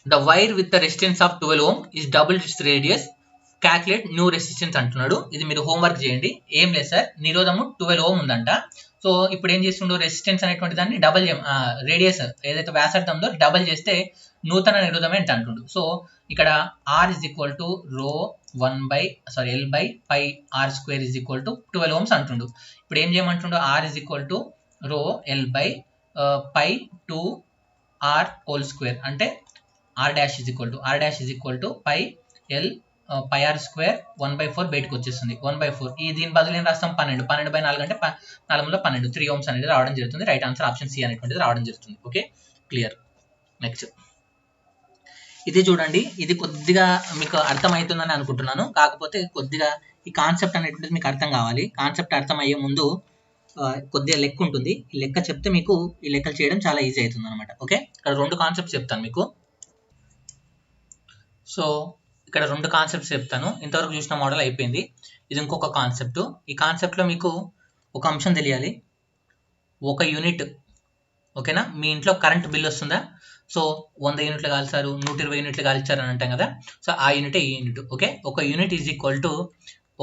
The wire with the resistance of 12 ohm is double its radius, calculate new resistance అంటున్నాడు. ఇది మీరు హోంవర్క్ చేయండి. ఏం లేదు సార్, నిరోధము 12 ఓం ఉందంట. సో ఇప్పుడు ఏం చేస్తుండో, రెసిస్టెన్స్ అనేటువంటి దాన్ని డబల్ రేడియస్ ఏదైతే వ్యాసార్థం ఉందో డబల్ చేస్తే నూతన నిరోధం ఏంటి అంటుండు. సో ఇక్కడ R ఈజ్ ఈక్వల్ టు రో L/πr² is equal to 12 Ohm's అంటుండు. ఇప్పుడు ఏం చేయమంటుండో, R is equal to rho L/π 2r² అంటే R' is equal to π L pi R square 1/4 బయటకు వచ్చేస్తుంది 1/4. ఈ దీని బదులు ఏం రాస్తాం 12/4 అంటే 4 3 ohms అనేది రావడం జరుగుతుంది. రైట్ ఆన్సర్ ఆప్షన్ సి అనేటువంటిది రావడం జరుగుతుంది. Okay, clear. నెక్స్ట్ ఇది చూడండి, ఇది కొద్దిగా మీకు అర్థమవుతుందని అనుకుంటున్నాను. కాకపోతే కొద్దిగా ఈ కాన్సెప్ట్ అనేటువంటిది మీకు అర్థం కావాలి. కాన్సెప్ట్ అర్థం అయ్యే ముందు కొద్దిగా లెక్క ఉంటుంది. ఈ లెక్క చెప్తే మీకు ఈ లెక్కలు చేయడం చాలా ఈజీ అవుతుంది అనమాట. ఓకే, ఇక్కడ 2 కాన్సెప్ట్స్ చెప్తాను మీకు. సో ఇక్కడ 2 కాన్సెప్ట్స్ చెప్తాను. ఇంతవరకు చూసిన మోడల్ అయిపోయింది. ఇది ఇంకొక కాన్సెప్ట్. ఈ కాన్సెప్ట్లో మీకు ఒక అంశం తెలియాలి. 1 యూనిట్, ఓకేనా, మీ ఇంట్లో కరెంట్ బిల్ వస్తుందా? సో 100 యూనిట్లు కాల్చారు, 120 యూనిట్లు కాల్చారు అని అంటాం కదా. సో ఆ యూనిటే ఈ unit. Okay, 1 unit is equal to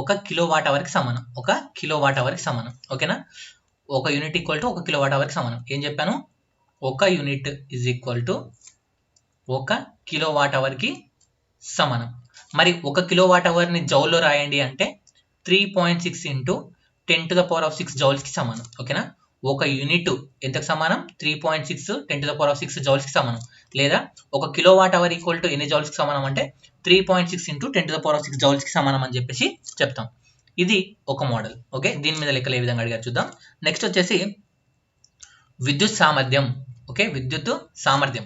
1 kilowatt అవర్కి సమానం. 1 కిలోవాట్ అవర్కి సమానం. ఓకేనా, 1 యూనిట్ ఈక్వల్ టు 1 కిలోవాట్ అవర్కి సమానం. ఏం చెప్పాను? 1 unit is equal to 1 kilowatt అవర్కి సమానం. మరి 1 కిలోవాట్ అవర్ని జౌల్లో రాయండి అంటే 3.6 ఇంటూ 10⁶ జౌల్స్కి సమానం. ఓకేనా, 1 యూనిట్ ఎంతకు సమానం? 3.6 10⁶ జౌల్స్కి సమానం. లేదా 1 కిలోవాట్ అవర్ ఈక్వల్ టు ఎన్ని జౌల్స్కి సమానం అంటే 3.6 ఇంటూ 10⁶ జౌల్స్కి సమానం అని చెప్పేసి చెప్తాం. ఇది ఒక మోడల్. ఓకే, దీని మీద లెక్కలు ఏ విధంగా అడిగారు చూద్దాం. నెక్స్ట్ వచ్చేసి విద్యుత్ సామర్థ్యం. ఓకే, విద్యుత్ సామర్థ్యం,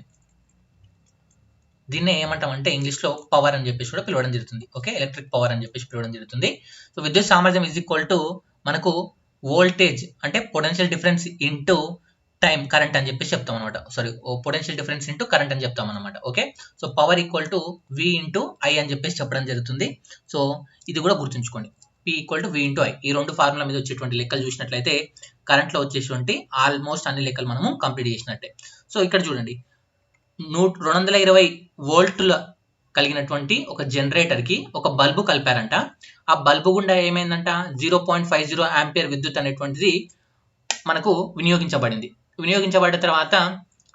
దీన్నే ఏమంటామంటే ఇంగ్లీష్లో పవర్ అని చెప్పేసి కూడా పిలవడం జరుగుతుంది. ఓకే, ఎలక్ట్రిక్ పవర్ అని చెప్పేసి పిలవడం జరుగుతుంది. సో విద్యుత్ సామర్థ్యం ఈజ్ ఈక్వల్ టు మనకు వోల్టేజ్ అంటే potential difference into time current అని చెప్పేసి చెప్తాం అనమాట. Sorry, potential difference into current అని చెప్తాం అనమాట. Okay, so power equal to V into I అని చెప్పేసి చెప్పడం జరుగుతుంది. సో ఇది కూడా గుర్తుంచుకోండి, P equal to V into I. ఈ 2 ఫార్ములా మీద వచ్చేటువంటి లెక్కలు చూసినట్లయితే కరెంట్లో వచ్చేటువంటి ఆల్మోస్ట్ అన్ని లెక్కలు మనము కంప్లీట్ చేసినట్టే. సో ఇక్కడ చూడండి, 220 వోల్టుల కలిగినటువంటి ఒక జనరేటర్కి ఒక బల్బు కలిపారంట. ఆ బల్బు గుండా ఏమైందంట 0.50 ఆంపియర్ విద్యుత్ అనేటువంటిది మనకు వినియోగించబడింది. వినియోగించబడ్డ తర్వాత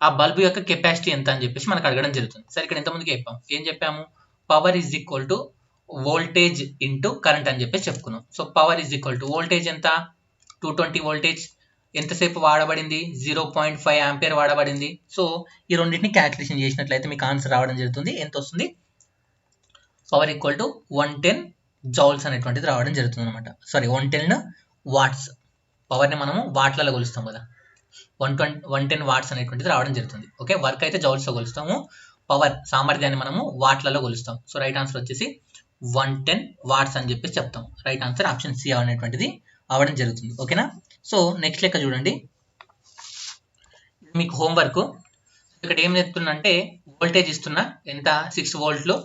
ఆ బల్బు యొక్క కెపాసిటీ ఎంత అని చెప్పేసి మనకు అడగడం జరుగుతుంది. సరే, ఇక్కడ ఎంతమందికి చెప్పాం? ఏం చెప్పాము? Power is equal to voltage into current అని చెప్పేసి చెప్పుకున్నాం. So power is equal to voltage ఎంత? 220 వోల్టేజ్ ఎంతసేపు వాడబడింది? 0.5 ఆంపియర్ వాడబడింది. సో ఈ రెండింటిని క్యాల్కులేషన్ చేసినట్లయితే మీకు ఆన్సర్ రావడం జరుగుతుంది. ఎంత వస్తుంది? పవర్ ఈక్వల్ టు 110 జౌల్స్ అనేటువంటిది రావడం జరుగుతుంది అనమాట. Sorry, 110 watts. పవర్ని మనము వాట్లలో కొలుస్తాం కదా, 110 వాట్స్ అనేటువంటిది రావడం జరుగుతుంది. ఓకే, వర్క్ అయితే జౌల్స్లో కొలుస్తాము, పవర్ సామర్థ్యాన్ని మనము వాట్లలో కొలుస్తాం. సో రైట్ ఆన్సర్ వచ్చేసి 110 వాట్స్ అని చెప్పేసి చెప్తాం. రైట్ ఆన్సర్ ఆప్షన్ సి అనేటువంటిది అవడం జరుగుతుంది. ఓకేనా, సో నెక్స్ట్ లెక్క చూడండి, మీకు హోంవర్క్. ఇక్కడ ఏం చెప్తున్నా అంటే వోల్టేజ్ ఇస్తున్నా ఎంత? 6 వోల్ట్లు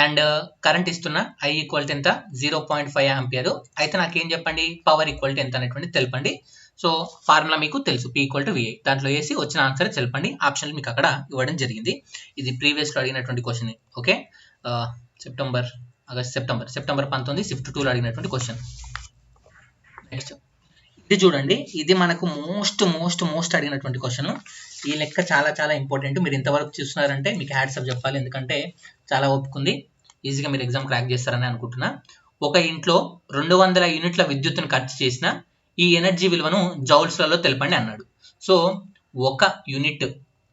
అండ్ కరెంట్ ఇస్తున్నా ఐ ఈక్వల్ టు ఎంత? 0.5 ఆంపియర్. అయితే నాకేం చెప్పండి? పవర్ ఈక్వల్ టు ఎంత అనేటువంటి తెలపండి. సో ఫార్ములా మీకు తెలుసు, పి ఈక్వల్ టు విఐ. దాంట్లో వేసి వచ్చిన ఆన్సర్ తెలపండి. ఆప్షన్లు మీకు అక్కడ ఇవ్వడం జరిగింది. ఇది ప్రీవియస్లో అడిగినటువంటి క్వశ్చన్. ఓకే, సెప్టెంబర్ 19 షిఫ్ట్ 2లో అడిగినటువంటి క్వశ్చన్. నెక్స్ట్ ఇది చూడండి, ఇది మనకు మోస్ట్ అడిగినటువంటి క్వశ్చన్. ఈ లెక్క చాలా ఇంపార్టెంట్. మీరు ఇంతవరకు చూస్తున్నారంటే మీకు హ్యాట్స్ ఆఫ్ చెప్పాలి, ఎందుకంటే చాలా ఓపుకుంది. ఈజీగా మీరు ఎగ్జామ్ క్రాక్ చేస్తారని అనుకుంటున్నా. ఒక ఇంట్లో 200 యూనిట్ల విద్యుత్తును ఖర్చు చేసిన ఈ ఎనర్జీ విలువను జౌల్స్లలో తెలపండి అన్నాడు. సో 1 యూనిట్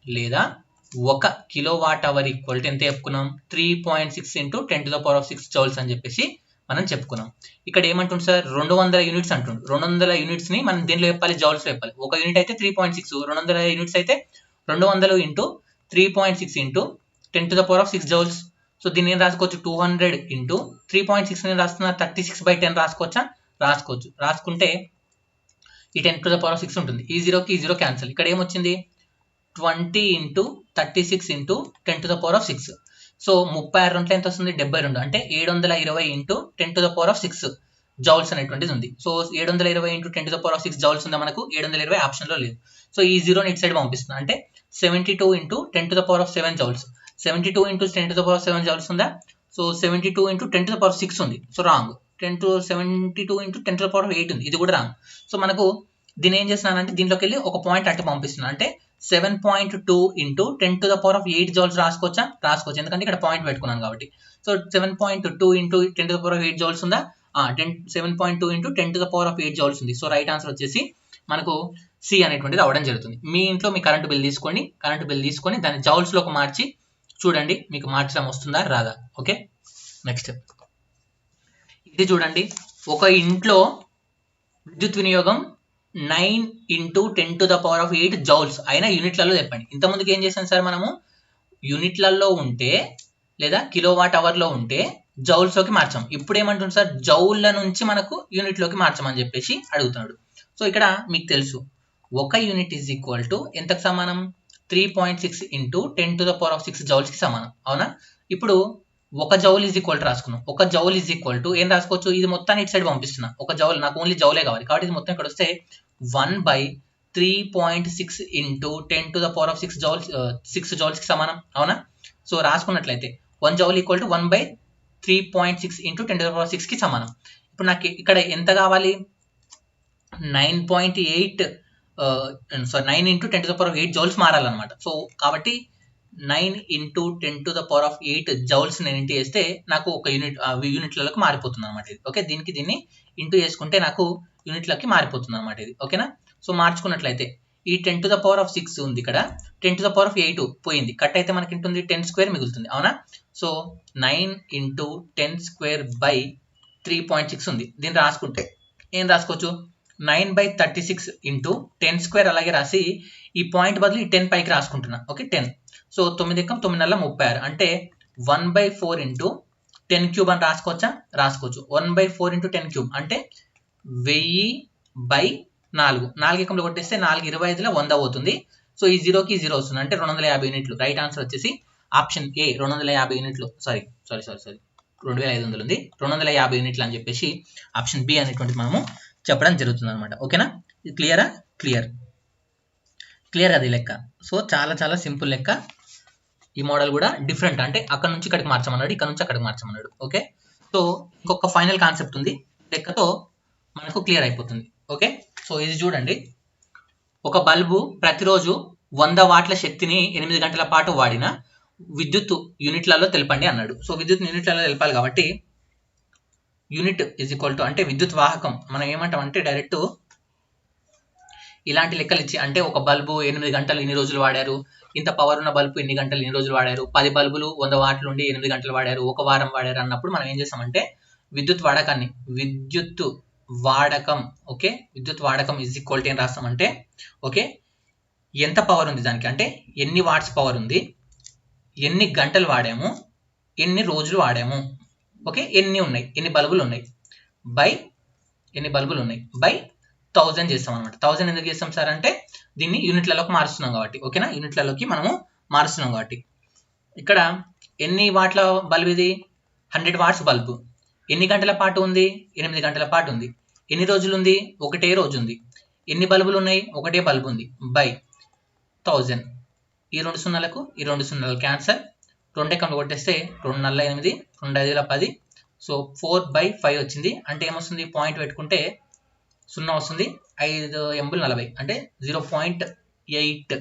లేదా 1 కిలోవాట్ అవర్ ఈక్వల్ టు ఎంత చెప్పుకున్నాం? 3.6 ఇంటూ 10⁶ జౌల్స్ అని చెప్పేసి మనం చెప్పుకున్నాం. ఇక్కడ ఏమంటుంది సార్? 200 యూనిట్స్ అంటుండు. 200 యూనిట్స్ ని మనం దీనిలో చెప్పాలి, జౌల్స్ లో చెప్పాలి. 1 యూనిట్ అయితే 3.6, 200 యూనిట్స్ అయితే 200 ఇంటూ 3.6 ఇంటూ 10⁶ జౌల్స్. సో దీన్ని ఏం రాసుకోవచ్చు? 200 ఇంటూ 3.6 నేను రాస్తున్నా 36/10 రాసుకోవచ్చా? రాసుకోవచ్చు. రాసుకుంటే ఈ 10⁶ ఉంటుంది. ఈ 0కి ఈ 0 క్యాన్సిల్. ఇక్కడ ఏమొచ్చింది? 20 ఇంటూ 36 ఇంటూ 10⁶. సో 36 ఎంత వస్తుంది? 72. అంటే 720 ఇంటూ 10⁶ జౌల్స్ అనేటువంటిది ఉంది. సో 720 ఇంటూ 10⁶ జౌల్స్ ఉందా మనకు? 720 ఆప్షన్లో లేదు. సో ఈ 0ని ఇటు సైడ్ పంపిస్తున్నా. అంటే 72 ఇంటూ 10⁶ జౌల్స్. 72 ఇంటూ 10⁶ జౌల్స్ ఉందా? సో 72 ఇంటూ 10⁶ ఉంది. So wrong. 72 ఇంటూ 10⁸ ఉంది. ఇది కూడా రాంగ్. సో మనకు దీన్ని ఏం చేస్తున్నానంటే దీంట్లోకి వెళ్ళి ఒక పాయింట్ అట్టు పంపిస్తున్నాను. అంటే 7.2 ఇంటూ 10⁸ జౌల్స్ రాసుకోవచ్చా? రాసుకోవచ్చు, ఎందుకంటే ఇక్కడ పాయింట్ పెట్టుకున్నాను కాబట్టి. సో 7.2 ఇంటూ 10⁸ జౌల్స్ ఉందా? 7.2 ఇంటూ 10⁸ జౌల్స్ ఉంది. సో రైట్ ఆన్సర్ వచ్చేసి మనకు సి అనేటువంటిది అవడం జరుగుతుంది. మీ ఇంట్లో మీ కరెంట్ బిల్ తీసుకొని దాన్ని జౌల్స్లోకి మార్చి చూడండి, మీకు మార్చడం వస్తుందా రాదా? ఓకే, నెక్స్ట్ ఇది చూడండి, ఒక ఇంట్లో విద్యుత్ వినియోగం 9 × 10⁸ జౌల్స్ అయినా యూనిట్లలో చెప్పండి. ఇంతకుముందుకు ఏం చేసాం సార్, మనము యూనిట్లలో ఉంటే లేదా కిలోవాట్ అవర్లో ఉంటే జౌల్స్లోకి మార్చాం. ఇప్పుడు ఏమంటుంది సార్, జౌల్ల నుంచి మనకు యూనిట్లోకి మార్చమని చెప్పేసి అడుగుతున్నాడు. సో ఇక్కడ మీకు తెలుసు, ఒక యూనిట్ ఈజ్ ఈక్వల్ టు ఎంతకు సమానం, 3.6 × 10⁶ జౌల్స్కి సమానం, అవునా. ఇప్పుడు ఒక జౌల్ ఈజ్ ఈక్వల్ టు రాసుకున్నాం. ఒక జౌల్ ఈజ్ ఈక్వల్ టు ఏం రాసుకోవచ్చు, ఇది మొత్తాన్ని ఇటు సైడ్ పంపిస్తున్నా. ఒక జౌల్, నాకు ఓన్లీ జౌలే కావాలి కాబట్టి ఇది మొత్తం ఇక్కడ వస్తే 1/3.6 × 10⁶ జౌల్స్ 6 జౌల్స్కి సమానం, అవునా. సో రాసుకున్నట్లయితే 1 జౌల్ ఈక్వల్ టు 1/3.6 × 10⁶ సమానం. ఇప్పుడు నాకు ఇక్కడ ఎంత కావాలి, 9.8 9 × 10⁸ జౌల్స్ మారాలన్నమాట. సో కాబట్టి 9 × 10⁸ జౌల్స్ నేను ఇంటూ చేస్తే నాకు ఒక యూనిట్లలోకి మారిపోతుంది అనమాట ఇది. ఓకే, దీన్ని ఇంటూ చేసుకుంటే నాకు యూనిట్లకి మారిపోతుంది అనమాట ఇది. ఓకేనా. సో మార్చుకున్నట్లయితే ఈ 10⁶ ఉంది ఇక్కడ, 10⁸ పోయింది, కట్ అయితే మనకి ఉంటుంది 10² మిగులుతుంది, అవునా. సో 9 × 10² / 3.6 ఉంది. దీన్ని రాసుకుంటే ఏం రాసుకోవచ్చు, 9/36 × 10² అలాగే రాసి ఈ పాయింట్ బదులు ఈ 10 పైకి రాసుకుంటున్నా. ఓకే, 10. సో 9 × 9 = 36 అంటే 1/4 × 10³ అని రాసుకోవచ్చా, రాసుకోవచ్చు. 1/4 × 10³ అంటే 1000/4. 4 ఎకంలో కొట్టేస్తే 4 25 100 అవుతుంది. సో ఈ 0కి 0 వస్తుంది అంటే 250 యూనిట్లు. రైట్ ఆన్సర్ వచ్చేసి ఆప్షన్ ఏ 250 యూనిట్లు. సారీ 2500 ఉంది, 250 యూనిట్లు అని చెప్పేసి ఆప్షన్ బి అనేటువంటిది మనము చెప్పడం జరుగుతుంది అనమాట. ఓకేనా, ఇది క్లియరా? క్లియర్ అది లెక్క. సో చాలా సింపుల్ లెక్క. ఈ మోడల్ కూడా డిఫరెంట్, అంటే అక్కడ నుంచి ఇక్కడికి మార్చమన్నాడు, ఇక్కడ నుంచి అక్కడికి మార్చమన్నాడు. ఓకే, సో ఇంకొక ఫైనల్ కాన్సెప్ట్ ఉంది, లెక్కతో మనకు క్లియర్ అయిపోతుంది. ఓకే, సో ఇది చూడండి, ఒక బల్బు ప్రతిరోజు 100 వాట్ల శక్తిని 8 గంటల పాటు వాడిన విద్యుత్ యూనిట్లలో తెలపండి అన్నాడు. సో విద్యుత్ యూనిట్లలో తెలపాలి కాబట్టి యూనిట్ ఈజ్ ఈక్వల్ టు, అంటే విద్యుత్ వాహకం మనం ఏమంటాం అంటే డైరెక్ట్ ఇలాంటి లెక్కలు ఇచ్చి, అంటే ఒక బల్బు 8 గంటలు ఇన్ని రోజులు వాడారు, ఇంత పవర్ ఉన్న బల్బు ఇన్ని గంటలు ఇన్ని రోజులు వాడారు, 10 బల్బులు 100 వాట్ల నుండి 8 గంటలు వాడారు, ఒక వారం వాడారు అన్నప్పుడు మనం ఏం చేస్తామంటే విద్యుత్ వాడకం ఓకే, విద్యుత్ వాడకం ఈజ్ ఈక్వల్ టు ఏం రాస్తామంటే, ఓకే, ఎంత పవర్ ఉంది దానికి, అంటే ఎన్ని వాట్స్ పవర్ ఉంది, ఎన్ని గంటలు వాడాము, ఎన్ని రోజులు వాడాము, ఓకే, ఎన్ని బల్బులు ఉన్నాయి బై 1000 చేస్తాం అనమాట. 1000 ఎందుకు చేస్తాం సార్ అంటే దీన్ని యూనిట్లలోకి మారుస్తున్నాం కాబట్టి. ఓకేనా, యూనిట్లలోకి మనము మారుస్తున్నాం కాబట్టి. ఇక్కడ ఎన్ని వాట్ల బల్బ్ ఇది, 100 వాట్స్ బల్బు. ఎన్ని గంటల పాటు ఉంది, 8 గంటల పాటు ఉంది. ఎన్ని రోజులు ఉంది, ఒకటే రోజు ఉంది. ఎన్ని బల్బులు ఉన్నాయి, ఒకటే బల్బు ఉంది, బై 1000. ఈ 2 సున్నాలకు ఈ 2 సున్నాలు క్యాన్సల్, 2 ఎకంలో కొట్టేస్తే 2 × 8 2 × 5 = 10. సో 4/5 వచ్చింది. అంటే ఏమొస్తుంది, పాయింట్ పెట్టుకుంటే 0 వస్తుంది, 5 ఎంబుల్ 40 అంటే 0.8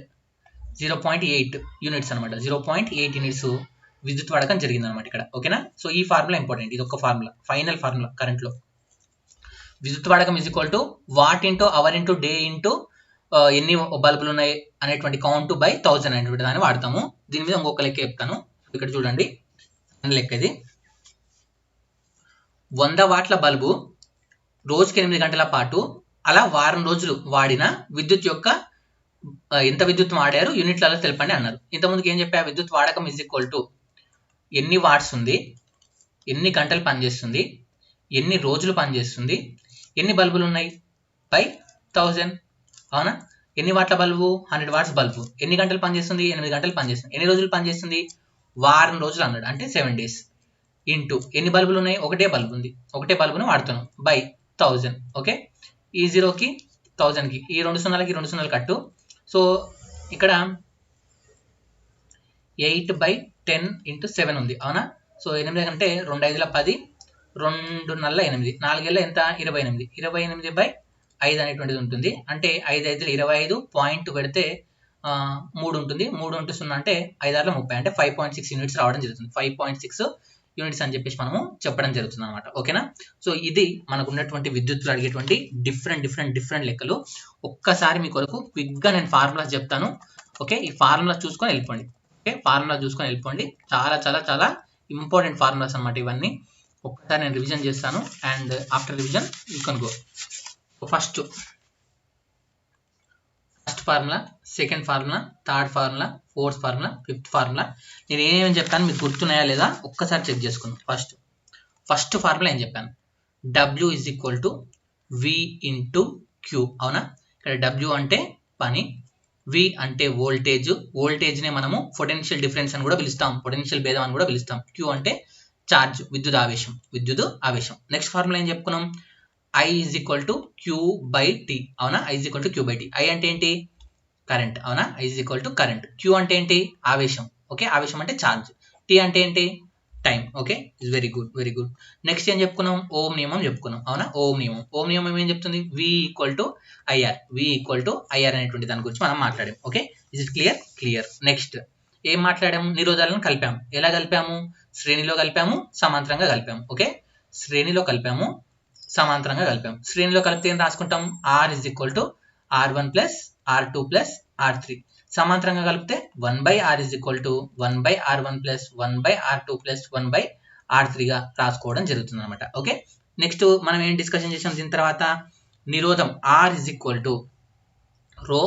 యూనిట్స్ అనమాట. 0.8 యూనిట్స్ విద్యుత్ వాడకం జరిగింది అనమాట ఇక్కడ. ఓకేనా, సో ఈ ఫార్ములా ఇంపార్టెంట్, ఇది ఒక ఫార్ములా, ఫైనల్ ఫార్ములా కరెంట్లో. విద్యుత్ వాడకం is equal to watt × hour × day × ఎన్ని బల్బులు ఉన్నాయి అనేటువంటి కౌంట్ బై 1000 అనేటువంటి దాన్ని వాడతాము. దీని మీద ఇంకొక లెక్క చెప్తాను. ఇక్కడ చూడండి, లెక్క ఇది, 100 వాట్ల బల్బు రోజుకి 8 గంటల పాటు, అలా వారం రోజులు వాడిన విద్యుత్ యొక్క ఎంత విద్యుత్ వాడారు యూనిట్లలో తెలపండి అన్నారు. ఇంతకుముందుకు ఏం చెప్పా, విద్యుత్ వాడకం ఈజ్ ఈక్వల్ టు ఎన్ని వాట్స్ ఉంది, ఎన్ని గంటలు పనిచేస్తుంది, ఎన్ని రోజులు పనిచేస్తుంది, ఎన్ని బల్బులు ఉన్నాయి బై 1000. అవునా, ఎన్ని వాట్ల బల్బు, 100 వాట్స్ బల్బు, ఎన్ని గంటలు పనిచేస్తుంది, 8 గంటలు పనిచేస్తుంది, ఎన్ని రోజులు పనిచేస్తుంది, వారం రోజులు అన్నాడు, అంటే 7 days. ఇంటూ ఎన్ని బల్బులు ఉన్నాయి, ఒకటే బల్బు ఉంది, ఒకటే బల్బును వాడుతున్నాం, బై 1000. ఓకే, ఈ 0కి 1000కి ఈ 2 సున్నాలకి 2 సున్నాలు కట్టు. సో ఇక్కడ 8/10 × 7 ఉంది, అవునా. సో 8 అంటే 2 × 5 = 10, 2 × 4 = 8, 4 × ఎంత 28, 28/5 అనేటువంటిది ఉంటుంది. అంటే 5 × 5 = 25, పాయింట్ పెడితే 3 ఉంటుంది, 3 × 0 అంటే 5 × 6 = 30, అంటే 5.6 యూనిట్స్ రావడం జరుగుతుంది. 5.6 యూనిట్స్ అని చెప్పేసి మనము చెప్పడం జరుగుతుంది అనమాట. ఓకేనా, సో ఇది మనకు ఉన్నటువంటి విద్యుత్తులు అడిగేటువంటి డిఫరెంట్ లెక్కలు. ఒక్కసారి మీ కొరకు క్విక్గా నేను ఫార్ములాస్ చెప్తాను. ఓకే, ఈ ఫార్ములా చూసుకొని వెళ్ళిపోండి. ఓకే, ఫార్ములా చూసుకొని వెళ్ళిపోండి. చాలా ఇంపార్టెంట్ ఫార్ములాస్ అనమాట ఇవన్నీ. ఒక్కసారి నేను రివిజన్ చేస్తాను and after revision you can go. First formula, second formula, third formula, fourth formula, fifth formula. నేను ఏమేమి చెప్పాను మీకు గుర్తున్నాయా లేదా ఒక్కసారి చెక్ చేసుకుందాం. ఫస్ట్ ఫార్ములా ఏం చెప్పాను? W is equal to V into Q. అవునా? ఇక్కడ W అంటే పని, V అంటే వోల్టేజ్. వోల్టేజ్నే మనము పొటెన్షియల్ డిఫరెన్స్ అని కూడా పిలుస్తాం, పొటెన్షియల్ భేదం అని కూడా పిలుస్తాం. Q అంటే చార్జ్, విద్యుత్ ఆవేశం. నెక్స్ట్ ఫార్ములా ఏం చెప్పుకున్నాం? I is equal to Q by T. అవునా? I is equal to Q by T. I అంటే ఏంటి? కరెంట్. అవునా? I is equal to current. Q అంటే ఏంటి? ఆవేశం. ఓకే, ఆవేశం అంటే ఛార్జ్. T అంటే ఏంటి? Time. Okay, is very good. Next ఏం చెప్పుకున్నాం? ఓం నియమం చెప్పుకున్నాం. అవునా? ఓం నియమం ఏం చెప్తుంది? V ఈక్వల్ టు ఐఆర్ అనేటువంటి దాని గురించి మనం మాట్లాడాం. Okay, is it clear. Next ఏం మాట్లాడాము? నిరోధాలను కలిపాము. ఎలా కలిపాము? శ్రేణిలో కలిపాము, సమాంతరంగా కలిపాము. ఓకే, శ్రేణిలో కలిపాము, సమాంతరంగా కలిపాము. శ్రేణిలో కలిపితే ఏం రాసుకుంటాం? R is equal to R1 plus R2 plus R3. సమాంతరంగా కలిపితే 1/R is equal to 1/R1 plus 1/R2 plus 1/R3 గా రాసుకోవడం జరుగుతుంది అనమాట. ఓకే, నెక్స్ట్ మనం ఏం డిస్కషన్ చేసాం దీని తర్వాత? నిరోధం R ఇజ్ ఈక్వల్ టు రో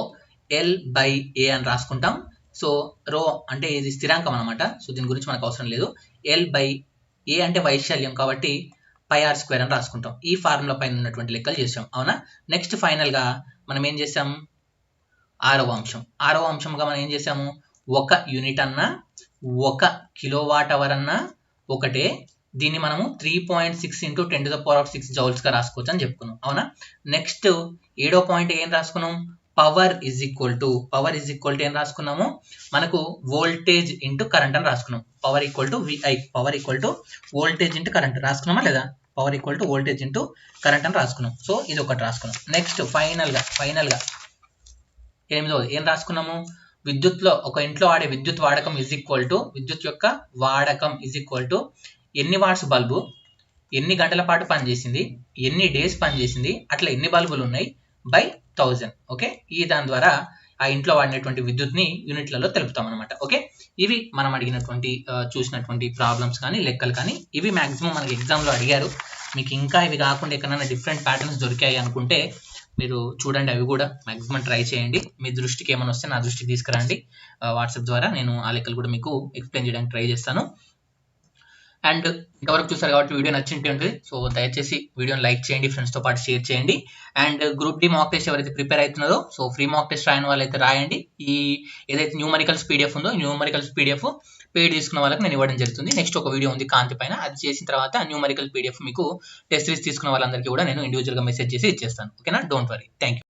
L బై A అని రాసుకుంటాం. సో రో అంటే ఇది స్థిరాంకం అనమాట, సో దీని గురించి మనకు అవసరం లేదు. L బై A అంటే వైశాల్యం కాబట్టి πr² అని రాసుకుంటాం. ఈ ఫార్ములా పైన ఉన్నటువంటి లెక్కలు చేసాం. అవునా? నెక్స్ట్ ఫైనల్ గా మనం ఏం చేసాం? ఆరవ అంశంగా మనం ఏం చేసాము? 1 యూనిట్ అన్నా 1 కిలోవాట్ అవర్ అన్నా ఒకటే, దీన్ని మనము 3.6 ఇంటూ 10⁶ జౌల్స్ గా రాసుకోవచ్చు అని చెప్పుకున్నాం. అవునా? నెక్స్ట్ 7వ పాయింట్ ఏం రాసుకున్నాం? పవర్ ఈజ్ ఈక్వల్ టు ఏం రాసుకున్నాము? మనకు వోల్టేజ్ ఇంటూ కరెంట్ అని రాసుకున్నాం. Power equal to VI, power equal to voltage into current రాసుకున్నామా లేదా? Power equal to voltage into current అని రాసుకున్నాం. సో ఇది ఒకటి రాసుకున్నాం. నెక్స్ట్ ఫైనల్ గా 8వది ఏం రాసుకున్నాము? విద్యుత్లో ఒక ఇంట్లో వాడే విద్యుత్ వాడకం ఈజ్ ఈక్వల్ టు ఎన్ని వాట్స్ బల్బు ఎన్ని గంటల పాటు పనిచేసింది, ఎన్ని డేస్ పనిచేసింది, అట్లా ఎన్ని బల్బులు ఉన్నాయి బై 1000. ఓకే, ఈ దాని ద్వారా ఆ ఇంట్లో వాడినటువంటి విద్యుత్ని యూనిట్లలో తెలుపుతాం అనమాట. ఓకే, ఇవి మనం అడిగినటువంటి చూసినటువంటి ప్రాబ్లమ్స్ కానీ లెక్కలు కానీ ఇవి మాక్సిమం మనకి ఎగ్జామ్లో అడిగారు. మీకు ఇంకా ఇవి కాకుండా ఎక్కడైనా డిఫరెంట్ ప్యాటర్న్స్ దొరికాయి అనుకుంటే మీరు చూడండి, అవి కూడా మాక్సిమం ట్రై చేయండి. మీ దృష్టికి ఏమైనా వస్తే నా దృష్టికి తీసుకురండి. వాట్సాప్ ద్వారా నేను ఆ లెక్కలు కూడా మీకు ఎక్స్ప్లెయిన్ చేయడానికి ట్రై చేస్తాను. అండ్ ఇంతవరకు చూసారు కాబట్టి వీడియో నచ్చింటుంది. సో దయచేసి వీడియోని లైక్ చేయండి, ఫ్రెండ్స్తో పాటు షేర్ చేయండి. And group D mock test ఎవరైతే ప్రిపేర్ అవుతున్నారో, సో ఫ్రీ మాక్ టెస్ట్ రాయని వాళ్ళైతే రాయండి. ఈ ఏదైతే న్యూమరికల్స్ పీడిఎఫ్ ఉందో న్యూమరికల్స్ పీడిఎఫ్ పెయిడ్ తీసుకున్న వాళ్ళకి నేను ఇవ్వడం జరుగుతుంది. నెక్స్ట్ ఒక వీడియో ఉంది కాంతి పైన, అది చేసిన తర్వాత న్యూమరికల్ పీడిఎఫ్ మీకు టెస్ట్ సిరీస్ తీసుకున్న వాళ్ళందరికీ కూడా నేను ఇండివిజువల్గా మెసేజ్ చేసి ఇచ్చేస్తాను. ఓకేనా? Don't worry. Thank you.